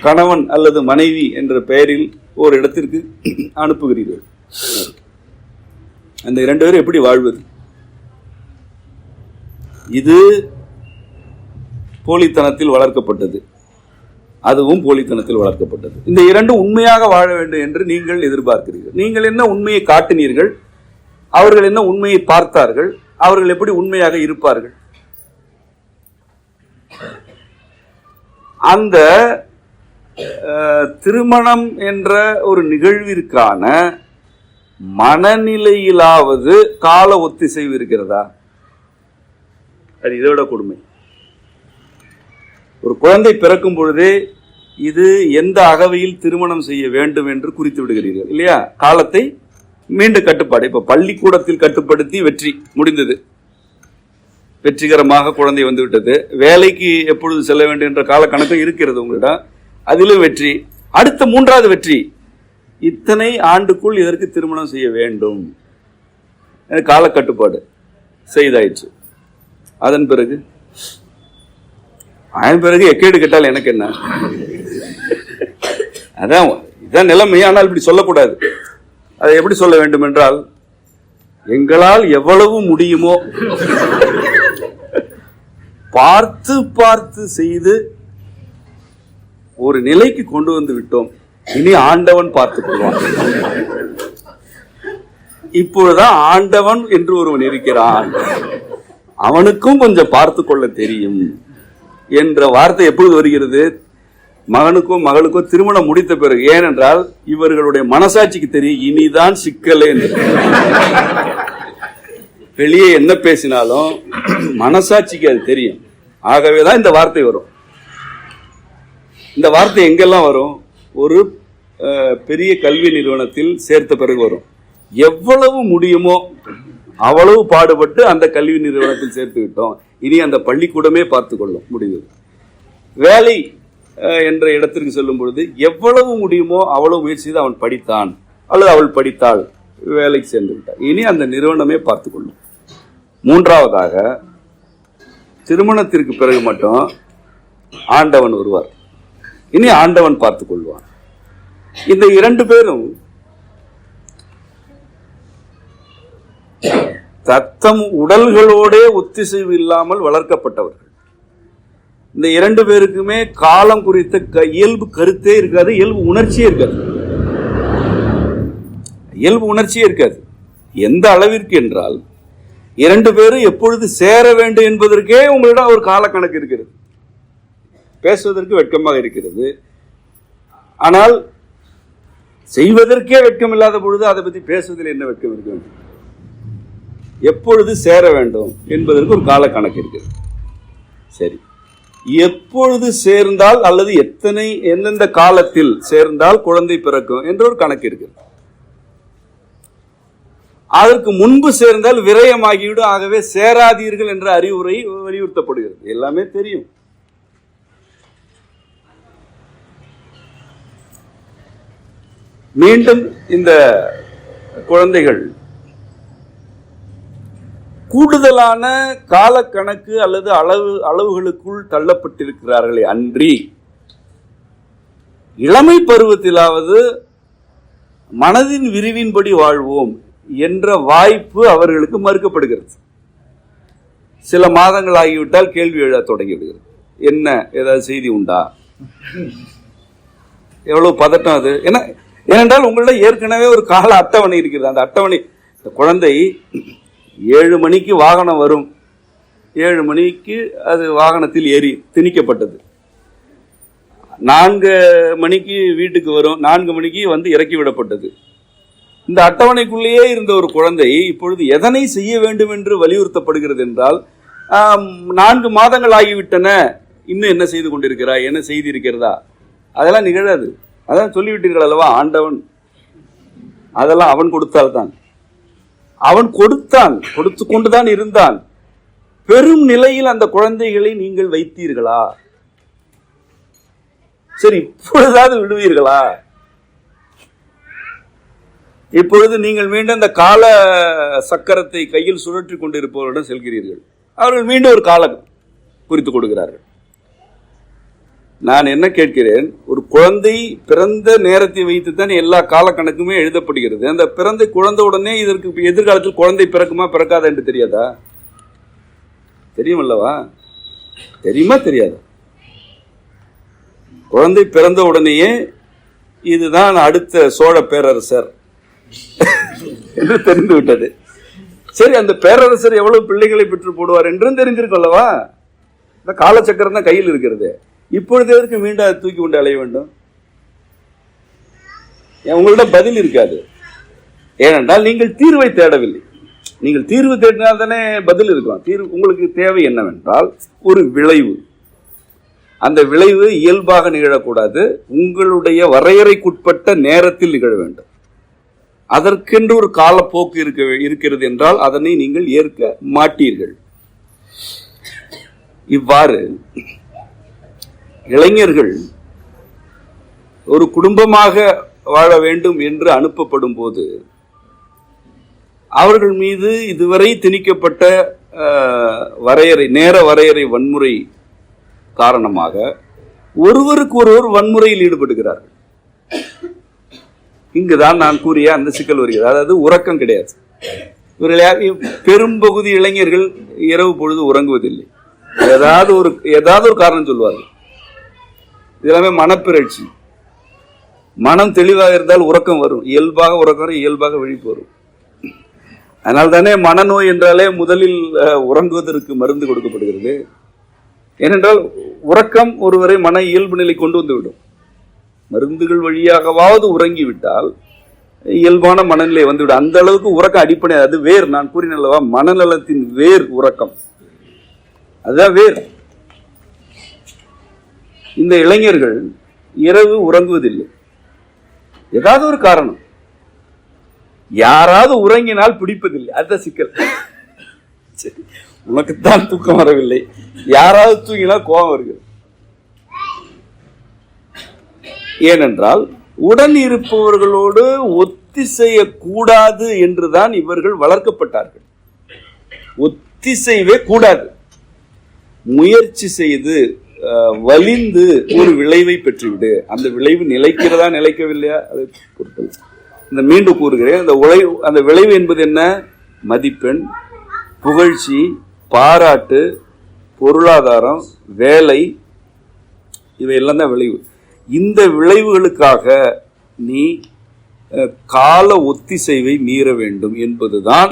கணவன் அல்லது மனைவி என்ற பெயரில் ஒரு இடத்திற்கு அனுப்புகிறீர்கள். அந்த 2 பேரும் எப்படி வாழ்வது? இது போலித்தனத்தில் வளர்க்கப்பட்டது, அதுவும் போலித்தனத்தில் வளர்க்கப்பட்டது. இந்த 2 உண்மையாக வாழ வேண்டும் என்று நீங்கள் எதிர்பார்க்கிறீர்கள். நீங்கள் என்ன உண்மையை காட்டினீர்கள்? அவர்கள் என்ன உண்மையை பார்த்தார்கள்? அவர்கள் எப்படி உண்மையாக இருப்பார்கள்? அந்த திருமணம் என்ற ஒரு நிகழ்விற்கான மனநிலையிலாவது கால ஒத்திசைவு இருக்கிறதா? அது இதோட கொடுமை. ஒரு குழந்தை பிறக்கும் பொழுதே இது எந்த அகவையில் திருமணம் செய்ய வேண்டும் என்று குறித்து விடுகிறீர்கள் இல்லையா? காலத்தை மீண்டும் கட்டுப்பாடு. இப்ப பள்ளிக்கூடத்தில் கட்டுப்படுத்தி வெற்றி முடிந்தது, வெற்றிகரமாக குழந்தை வந்துவிட்டது. வேலைக்கு எப்பொழுது செல்ல வேண்டும் என்ற கால கணக்கு இருக்கிறது உங்களிடம், அதிலும் வெற்றி. அடுத்த 3வது வெற்றி, இத்தனை ஆண்டுக்குள் இதற்கு திருமணம் செய்ய வேண்டும், கால கட்டுப்பாடு செய்தாயிற்று. அதன் பிறகு எக்கேடு கேட்டால் எனக்கு என்ன? அதான் இதான் நிலைமை. ஆனால் இப்படி சொல்லக்கூடாது. அதை எப்படி சொல்ல வேண்டும் என்றால், எங்களால் எவ்வளவு முடியுமோ பார்த்து பார்த்து செய்து ஒரு நிலைக்கு கொண்டு வந்து விட்டோம். இனி ஆண்டவன் பார்த்துக் கொள்வான். இப்பொழுதுதான் ஆண்டவன் என்று ஒருவன் இருக்கிறான், அவனுக்கும் கொஞ்சம் பார்த்து கொள்ள தெரியும் என்ற வார்த்தை எப்பொழுது வருகிறது? மகனுக்கும் மகளுக்கும் திருமணம் முடித்த பிறகு. ஏனென்றால் இவர்களுடைய மனசாட்சிக்கு தெரியும் இனிதான் சிக்கலே என்று. வெளியே என்ன பேசினாலும் மனசாட்சிக்கு அது தெரியும். ஆகவேதான் இந்த வார்த்தை வரும். இந்த வார்த்தை எங்கெல்லாம் வரும்? ஒரு பெரிய கல்வி நிறுவனத்தில் சேர்த்த பிறகு வரும். எவ்வளவு முடியுமோ அவ்வளவு பாடுபட்டு அந்த கல்வி நிறுவனத்தில் சேர்த்து விட்டோம், இனி அந்த பள்ளிக்கூடமே பார்த்து கொள்ளும், முடிந்தது. வேலை என்ற இடத்திற்கு செல்லும் பொழுது எவ்வளவு முடியுமோ அவ்வளவு முயற்சி செய்து அவன் படித்தான் அல்லது அவள் படித்தாள், வேலைக்கு சேர்ந்து விட்டார், இனி அந்த நிறுவனமே பார்த்து கொள்ளும். 3வதாக திருமணத்திற்கு பிறகு மட்டும் ஆண்டவன் வருவார், இனி ஆண்டவன் பார்த்துக் கொள்வான். இந்த 2 பேரும் தத்தம் உடல்களோட ஒத்திசைவு இல்லாமல் வளர்க்கப்பட்டவர்கள். இந்த 2 பேருக்குமே காலம் குறித்த இயல்பு கருத்தே இருக்காது, இயல்பு உணர்ச்சியே இருக்காது. இயல்பு உணர்ச்சியே இருக்காது. எந்த அளவிற்கு என்றால் 2 பேரும் எப்பொழுது சேர வேண்டும் என்பதற்கே உங்களிடம் ஒரு காலக்கணக்கு இருக்கிறது. பேசுவதற்கு வெட்கமாக இருக்கிறது. ஆனால் செய்வதற்கே வெட்கம் இல்லாத பொழுது அதை பற்றி பேசுவதில் என்ன வெட்கம் இருக்க வேண்டும்? எப்பொழுது சேர வேண்டும் என்பதற்கு ஒரு கால கணக்கு இருக்கிறது. சரி, எப்பொழுது சேர்ந்தால் அல்லது எந்தெந்த காலத்தில் சேர்ந்தால் குழந்தை பிறக்கும் என்ற ஒரு கணக்கு இருக்கிறது. அதற்கு முன்பு சேர்ந்தால் விரயமாகிவிடும். ஆகவே சேராதீர்கள் என்ற அறிவுரை வலியுறுத்தப்படுகிறது. எல்லாமே தெரியும். மீண்டும் இந்த குழந்தைகள் கூடுதலான காலக்கணக்கு அல்லது அளவுகளுக்குள் தள்ளப்பட்டிருக்கிறார்களே அன்றி இளமை பருவத்திலாவது மனதின் விரிவின்படி வாழ்வோம் என்ற வாய்ப்பு அவர்களுக்கு மறுக்கப்படுகிறது. சில மாதங்கள் ஆகிவிட்டால் கேள்வி எழ தொடங்கிவிடுகிறது. என்ன, ஏதாவது செய்தி உண்டா? எவ்வளவு பதட்டம் அது! ஏனென்றால் உங்களிடம் ஏற்கனவே ஒரு கால அட்டவணை இருக்கிறது. அந்த அட்டவணை, குழந்தை 7 மணிக்கு வாகனம் வரும், 7 மணிக்கு அது வாகனத்தில் ஏறி திணிக்கப்பட்டது. 4 மணிக்கு வீட்டுக்கு வரும், 4 மணிக்கு வந்து இறக்கி விடப்பட்டது. இந்த அட்டவணைக்குள்ளேயே இருந்த ஒரு குழந்தை இப்பொழுது எதனை செய்ய வேண்டும் என்று வலியுறுத்தப்படுகிறது என்றால், 4 மாதங்கள் ஆகிவிட்டன, இன்னும் என்ன செய்து கொண்டிருக்கிறாய், என்ன செய்தி இருக்கிறதா? அதெல்லாம் நிகழாது. அதான் சொல்லிவிட்டீர்கள் அல்லவா, ஆண்டவன் அதெல்லாம் அவன் கொடுத்தால்தான். அவன் கொடுத்து கொண்டுதான் இருந்தான். பெரும் நிலையில் அந்த குழந்தைகளை நீங்கள் வைத்தீர்களா? சரி, இப்பொழுதாவது விடுவீர்களா? இப்பொழுது நீங்கள் மீண்டும் அந்த கால சக்கரத்தை கையில் சுழற்றி கொண்டிருப்பவர்களிடம் செல்கிறீர்கள். அவர்கள் மீண்டும் ஒரு காலம் குறித்துக் கொடுக்கிறார்கள். நான் என்ன கேட்கிறேன், ஒரு குழந்தை பிறந்த நேரத்தை வைத்துத்தான் எல்லா கால கணக்குமே எழுதப்படுகிறது. அந்த பிறந்த குழந்தை உடனே இதற்கு எதிர்காலத்தில் குழந்தை பிறக்குமா பிறக்காதா என்று தெரியாதா? தெரியும் அல்லவா? தெரியுமா தெரியாதா? குழந்தை பிறந்த உடனேயே இதுதான் அடுத்த சோழ பேரரசர் என்று தெரிந்து விட்டது. சரி, அந்த பேரரசர் எவ்வளவு பிள்ளைகளை பெற்று போடுவார் என்றும் தெரிஞ்சிருக்கல்லவா? இந்த காலச்சக்கரம் தான் கையில் இருக்கிறது. இப்பொழுது எதற்கு மீண்டும் அதை தூக்கி கொண்டு அலைய வேண்டும்? உங்களிடம் பதில் இருக்காது. ஏனென்றால் நீங்கள் தீர்வை தேடவில்லை. நீங்கள் தீர்வு தேடினால் தானே பதில் இருக்கும். உங்களுக்கு தேவை என்னவென்றால் ஒரு விளைவு. அந்த விளைவு இயல்பாக நிகழக்கூடாது, உங்களுடைய வரையறைக்குட்பட்ட நேரத்தில் நிகழ வேண்டும். அதற்கென்று ஒரு காலப்போக்கு இருக்கிறது என்றால் அதனை நீங்கள் ஏற்க மாட்டீர்கள். இவ்வாறு இளைஞர்கள் ஒரு குடும்பமாக வாழ வேண்டும் என்று அனுப்பப்படும் போது அவர்கள் மீது இதுவரை திணிக்கப்பட்ட நேர வரையறை வன்முறை காரணமாக ஒருவருக்கு ஒருவர் வன்முறையில் ஈடுபடுகிறார்கள். இங்குதான் நான் கூறிய அந்த சிக்கல் வருகிறது. அதாவது உறக்கம் கிடையாது. பெரும்பகுதி இளைஞர்கள் இரவு பொழுது உறங்குவதில்லை. ஏதாவது ஒரு காரணம் சொல்வார்கள். இதெல்லாமே மனப்பிறழ்ச்சி. மனம் தெளிவாக இருந்தால் உறக்கம் வரும், இயல்பாக உறக்கம் வரும், இயல்பாக விழிப்பு வரும். அதனால் தானே மனநோய் என்றாலே முதலில் உறங்குவதற்கு மருந்து கொடுக்கப்படுகிறது. ஏனென்றால் உறக்கம் ஒருவரை மன இயல்பு நிலை கொண்டு வந்துவிடும். மருந்துகள் வழியாகவாவது உறங்கிவிட்டால் இயல்பான மனநிலை வந்துவிடும். அந்த அளவுக்கு உறக்கம் அடிப்படை. அது வேர். நான் கூறினல்லவா, மனநலத்தின் வேர் உறக்கம். அதுதான் வேர். இந்த இளைஞர்கள் இரவு உறங்குவதில்லை. ஏதாவது ஒரு காரணம். யாராவது உறங்கினால் பிடிப்பதில்லை. அதுதான் சிக்கல். உனக்குத்தான் தூக்கம் வரவில்லை, யாராவது தூங்கினால் கோபம் வருகிறது. ஏனென்றால் உடன் இருப்பவர்களோடு ஒத்திசையக்கூடாது என்றுதான் இவர்கள் வளர்க்கப்பட்டார்கள். ஒத்திசைவே கூடாது. முயற்சி செய்து வலிந்து ஒரு விளைவை பெற்றுவிடு. அந்த விளைவு நிலைக்கிறதா நிலைக்கவில்லையா அதை பொறுத்தது. இந்த மீண்டும் கூறுகிறேன், அந்த விளைவு என்பது என்ன? மதிப்பெண், புகழ்ச்சி, பாராட்டு, பொருளாதாரம், வேலை, இவையெல்லாம் தான் விளைவு. இந்த விளைவுகளுக்காக நீ கால ஒத்திசைவை மீற வேண்டும் என்பதுதான்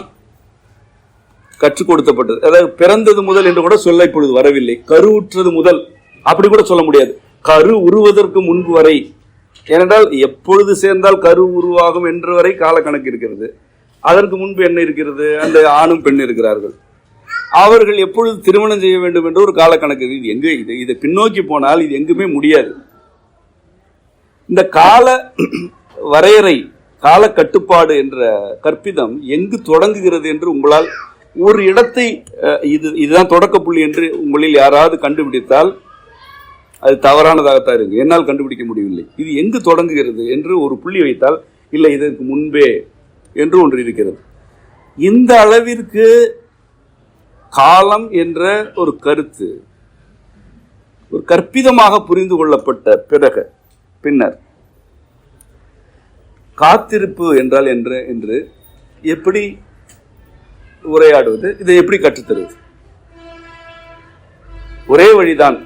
கற்றுக் கொடுக்கப்பட்டது. அதாவது பிறந்தது முதல் என்று கூட சொல்ல இப்பொழுது வரவில்லை. கருவுற்றது முதல் அப்படி கூட சொல்ல முடியாது. கரு உருவதற்கு முன்பு வரை ஏனென்றால் எப்பொழுது சேர்ந்தால் கரு உருவாகும் என்று வரை காலக்கணக்கு இருக்கிறது. அதற்கு முன்பு என்ன இருக்கிறது? அந்த ஆணும் பெண் இருக்கிறார்கள். அவர்கள் எப்பொழுது திருமணம் செய்ய வேண்டும் என்று ஒரு காலக்கணக்கு. இது எங்க இதை பின்னோக்கி போனால் இது எங்குமே முடியாது. இந்த கால வரையறை, கால கட்டுப்பாடு என்ற கற்பிதம் எங்கு தொடங்குகிறது என்று உங்களால் ஒரு இடத்தை இதுதான் தொடக்க புள்ளி என்று உங்களில் யாராவது கண்டுபிடித்தால் அது தவறானதாகத்தான் இருக்கு. என்னால் கண்டுபிடிக்க முடியவில்லை. இது எங்கு தொடங்குகிறது என்று ஒரு புள்ளி வைத்தால் இல்லை இதற்கு முன்பே என்று ஒன்று இருக்கிறது. இந்த அளவிற்கு காலம் என்ற ஒரு கருத்து ஒரு கற்பிதமாக புரிந்து கொள்ளப்பட்ட பின்னர் காத்திருப்பு என்றால் என்று எப்படி உரையாடுவது, இதை எப்படி கற்றுத்தருவது? ஒரே வழிதான்.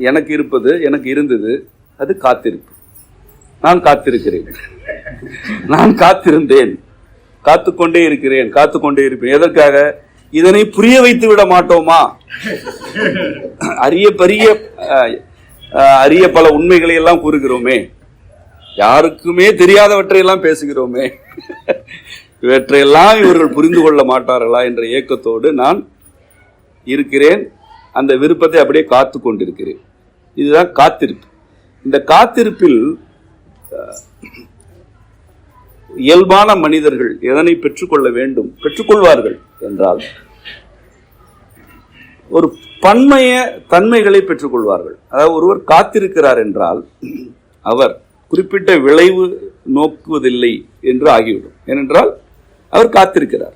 எனக்கு இருந்தது அது காத்திருப்பு. நான் காத்திருக்கிறேன், நான் காத்திருந்தேன், காத்துக்கொண்டே இருப்பேன். எதற்காக? இதனை புரிய வைத்து விட மாட்டோமா? அரிய பல உண்மைகளை எல்லாம் கூறுகிறோமே, யாருக்குமே தெரியாதவற்றை எல்லாம் பேசுகிறோமே, இவற்றையெல்லாம் இவர்கள் புரிந்து கொள்ள மாட்டார்களா என்ற ஏக்கத்தோடு நான் இருக்கிறேன். அந்த விருப்பத்தை அப்படியே காத்து கொண்டிருக்கிறேன். இதுதான் காத்திருப்பு. இந்த காத்திருப்பில் இயல்பான மனிதர்கள் எதனை பெற்றுக்கொள்ள வேண்டும், பெற்றுக்கொள்வார்கள் என்றால் ஒரு பன்மைய தன்மைகளை பெற்றுக்கொள்வார்கள். அதாவது ஒருவர் காத்திருக்கிறார் என்றால் அவர் குறிப்பிட்ட விளைவு நோக்குவதில்லை என்று ஆகிவிடும். ஏனென்றால் அவர் காத்திருக்கிறார்.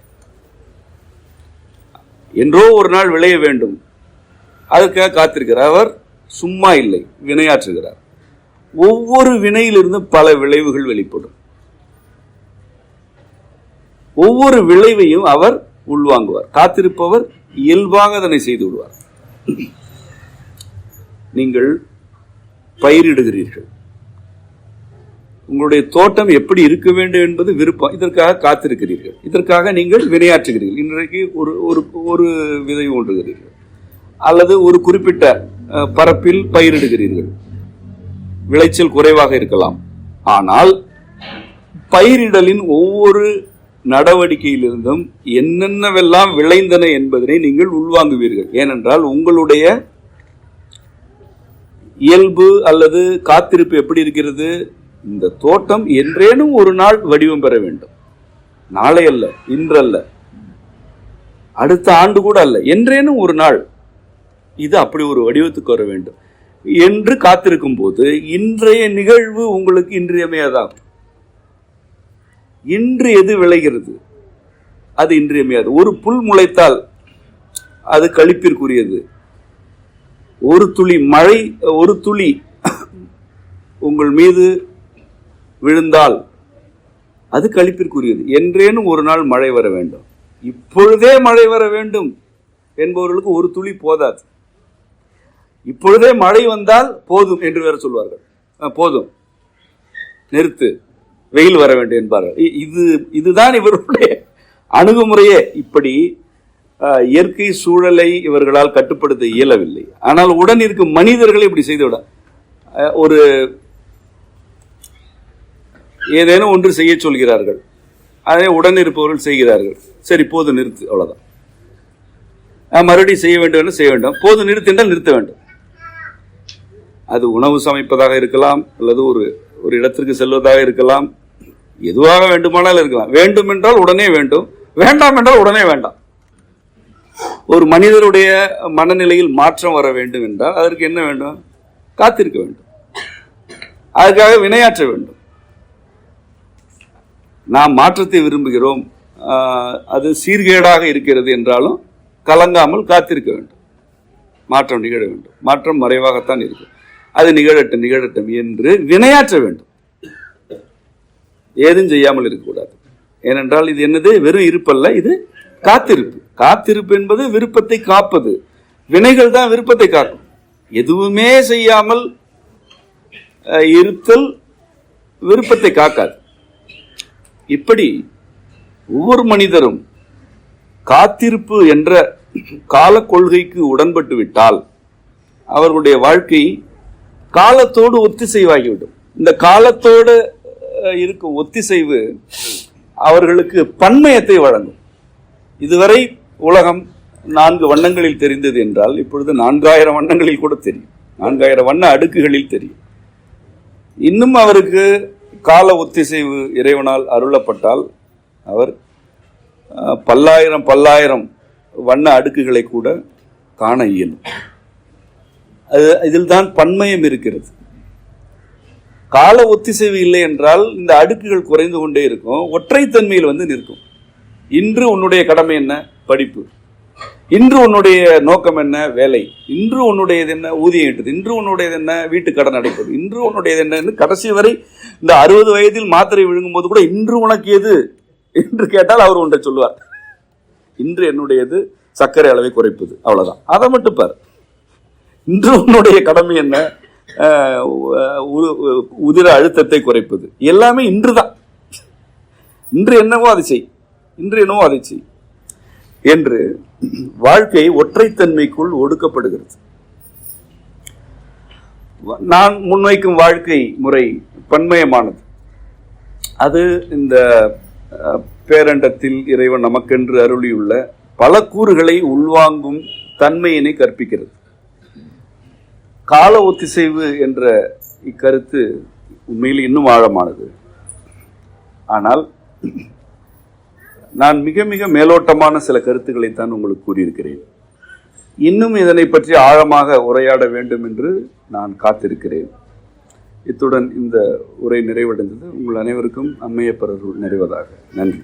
என்றோ ஒரு நாள் விளைய வேண்டும், அதற்காக காத்திருக்கிறார். அவர் சும்மா இல்லை, வினையாற்றுகிறார். ஒவ்வொரு வினையிலிருந்து பல விளைவுகள் வெளிப்படும். ஒவ்வொரு விளைவையும் அவர் உள்வாங்குவார். காத்திருப்பவர் இயல்பாக அதனை செய்து விடுவார். நீங்கள் பயிரிடுகிறீர்கள், உங்களுடைய தோட்டம் எப்படி இருக்க வேண்டும் என்பது விருப்பம். இதற்காக காத்திருக்கிறீர்கள், இதற்காக நீங்கள் வினையாற்றுகிறீர்கள். இன்றைக்கு ஒரு விதை ஊன்றுகிறீர்கள், அல்லது ஒரு குறிப்பிட்ட பரப்பில் பயிரிடுகிறீர்கள். விளைச்சல் குறைவாக இருக்கலாம், ஆனால் பயிரிடலின் ஒவ்வொரு நடவடிக்கையிலிருந்தும் என்னென்னவெல்லாம் விளைந்தன என்பதனை நீங்கள் உள்வாங்குவீர்கள். ஏனென்றால் உங்களுடைய இயல்பு அல்லது காத்திருப்பு எப்படி இருக்கிறது? இந்த தோட்டம் என்றேனும் ஒரு நாள் வடிவம் பெற வேண்டும். நாளை அல்ல, இன்றல்ல, அடுத்த ஆண்டு கூட அல்ல, என்றேனும் ஒரு நாள் இது அப்படி ஒரு வடிவத்துக்கு வர வேண்டும் என்று காத்திருக்கும் போது இன்றைய நிகழ்வு உங்களுக்கு இன்றியமையாதாகும். இன்று எது விளைகிறது அது இன்றியமையாது. ஒரு புல் முளைத்தால் அது களிப்பிற்குரியது. ஒரு துளி மழை, ஒரு துளி உங்கள் மீது விழுந்தால் அது களிப்பிற்குரியது. என்றேனும் ஒரு நாள் மழை வர வேண்டும், இப்பொழுதே மழை வர வேண்டும் என்பவர்களுக்கு ஒரு துளி போதாது. இப்பொழுதே மழை வந்தால் போதும் என்று வேற சொல்வார்கள். போதும், நிறுத்து, வெயில் வர வேண்டும் என்பார்கள். இதுதான் இவர்களுடைய அணுகுமுறையே. இப்படி இயற்கை சூழலை இவர்களால் கட்டுப்படுத்த இயலவில்லை. ஆனால் உடன் இருக்கும் மனிதர்களை இப்படி செய்துவிட, ஒரு ஏதேனும் ஒன்று செய்ய சொல்கிறார்கள், அதை உடன் இருப்பவர்கள் செய்கிறார்கள். சரி, போது, நிறுத்து, அவ்வளவுதான். மறுபடியும் செய்ய வேண்டும், செய்ய வேண்டும். போது, நிறுத்து என்றால் நிறுத்த வேண்டும். அது உணவு சமைப்பதாக இருக்கலாம், அல்லது ஒரு இடத்திற்கு செல்வதாக இருக்கலாம், எதுவாக வேண்டுமானால் இருக்கலாம். வேண்டும் என்றால் உடனே வேண்டும், வேண்டாம் என்றால் உடனே வேண்டாம். ஒரு மனிதருடைய மனநிலையில் மாற்றம் வர வேண்டும் என்றால் அதற்கு என்ன வேண்டும்? காத்திருக்க வேண்டும், அதுக்காக வினையாற்ற வேண்டும். நாம் மாற்றத்தை விரும்புகிறோம், அது சீர்கேடாக இருக்கிறது என்றாலும் கலங்காமல் காத்திருக்க வேண்டும். மாற்றம் நிகழ வேண்டும். மாற்றம் மறைவாகத்தான் இருக்கும். அது நிகழட்டும் என்று வினையாற்ற வேண்டும். ஏதும் செய்யாமல் இருக்கக்கூடாது. ஏனென்றால் இது என்னது? வெறும் இருப்பல்ல, இது காத்திருப்பு. காத்திருப்பு என்பது விருப்பத்தை காப்பது. வினைகள் தான் விருப்பத்தை காக்கும். எதுவுமே செய்யாமல் இருத்தல் விருப்பத்தை காக்காது. இப்படி ஒவ்வொரு மனிதரும் காத்திருப்பு என்ற கால கொள்கைக்கு உடன்பட்டு விட்டால் அவர்களுடைய வாழ்க்கை காலத்தோடு ஒத்திசைவாகிவிடும். இந்த காலத்தோடு இருக்கும் ஒத்திசைவு அவர்களுக்கு பன்மயத்தை வழங்கும். இதுவரை உலகம் 4 வண்ணங்களில் தெரிந்தது என்றால் இப்பொழுது 4000 வண்ணங்களில் கூட தெரியும், 4000 வண்ண அடுக்குகளில் தெரியும். இன்னும் அவருக்கு கால ஒத்திசைவு இறைவனால் அருளப்பட்டால் அவர் பல்லாயிரம் வண்ண அடுக்குகளை கூட காண இயலும். இதில் தான் பன்மயம் இருக்கிறது. கால ஒத்திசைவு இல்லை என்றால் இந்த அடுக்குகள் குறைந்து கொண்டே இருக்கும், ஒற்றைத்தன்மையில் வந்து நிற்கும். இன்று உன்னுடைய கடமை என்ன? படிப்பு. இன்று உன்னுடைய நோக்கம் என்ன? வேலை. இன்று உன்னுடையது என்ன? ஊதியம் ஈட்டுது. இன்று உன்னுடையது என்ன? வீட்டு கடன் அடைப்பது. இன்று உன்னுடையது என்ன? கடைசி வரை இந்த 60 வயதில் மாத்திரை விழுங்கும் போது கூட இன்று உனக்கு எது என்று கேட்டால் அவர் ஒன்றை சொல்லுவார், இன்று என்னுடையது சர்க்கரை அளவை குறைப்பது. அவ்வளவுதான். அதை மட்டும் பார். இன்று உன்னுடைய கடமை என்ன? உதிர அழுத்தத்தை குறைப்பது. எல்லாமே இன்றுதான். இன்று என்னவோ அதை செய், இன்று என்னவோ அதை செய் என்று வாழ்க்கை ஒற்றைத்தன்மைக்குள் ஒடுக்கப்படுகிறது. நான் முன்வைக்கும் வாழ்க்கை முறை பன்மயமானது. அது இந்த பேரண்டத்தில் இறைவன் நமக்கென்று அருளியுள்ள பல கூறுகளை உள்வாங்கும் தன்மையினை கற்பிக்கிறது. கால ஒத்திசைவு என்ற இக்கருத்து உண்மையில் இன்னும் ஆழமானது. ஆனால் நான் மிக மிக மேலோட்டமான சில கருத்துக்களை தான் உங்களுக்கு கூறியிருக்கிறேன். இன்னும் இதனை பற்றி ஆழமாக உரையாட வேண்டும் என்று நான் காத்திருக்கிறேன். இத்துடன் இந்த உரை நிறைவடைந்தது. உங்கள் அனைவருக்கும் அம்மையப்பர் அருள் நிறைவதாக. நன்றி.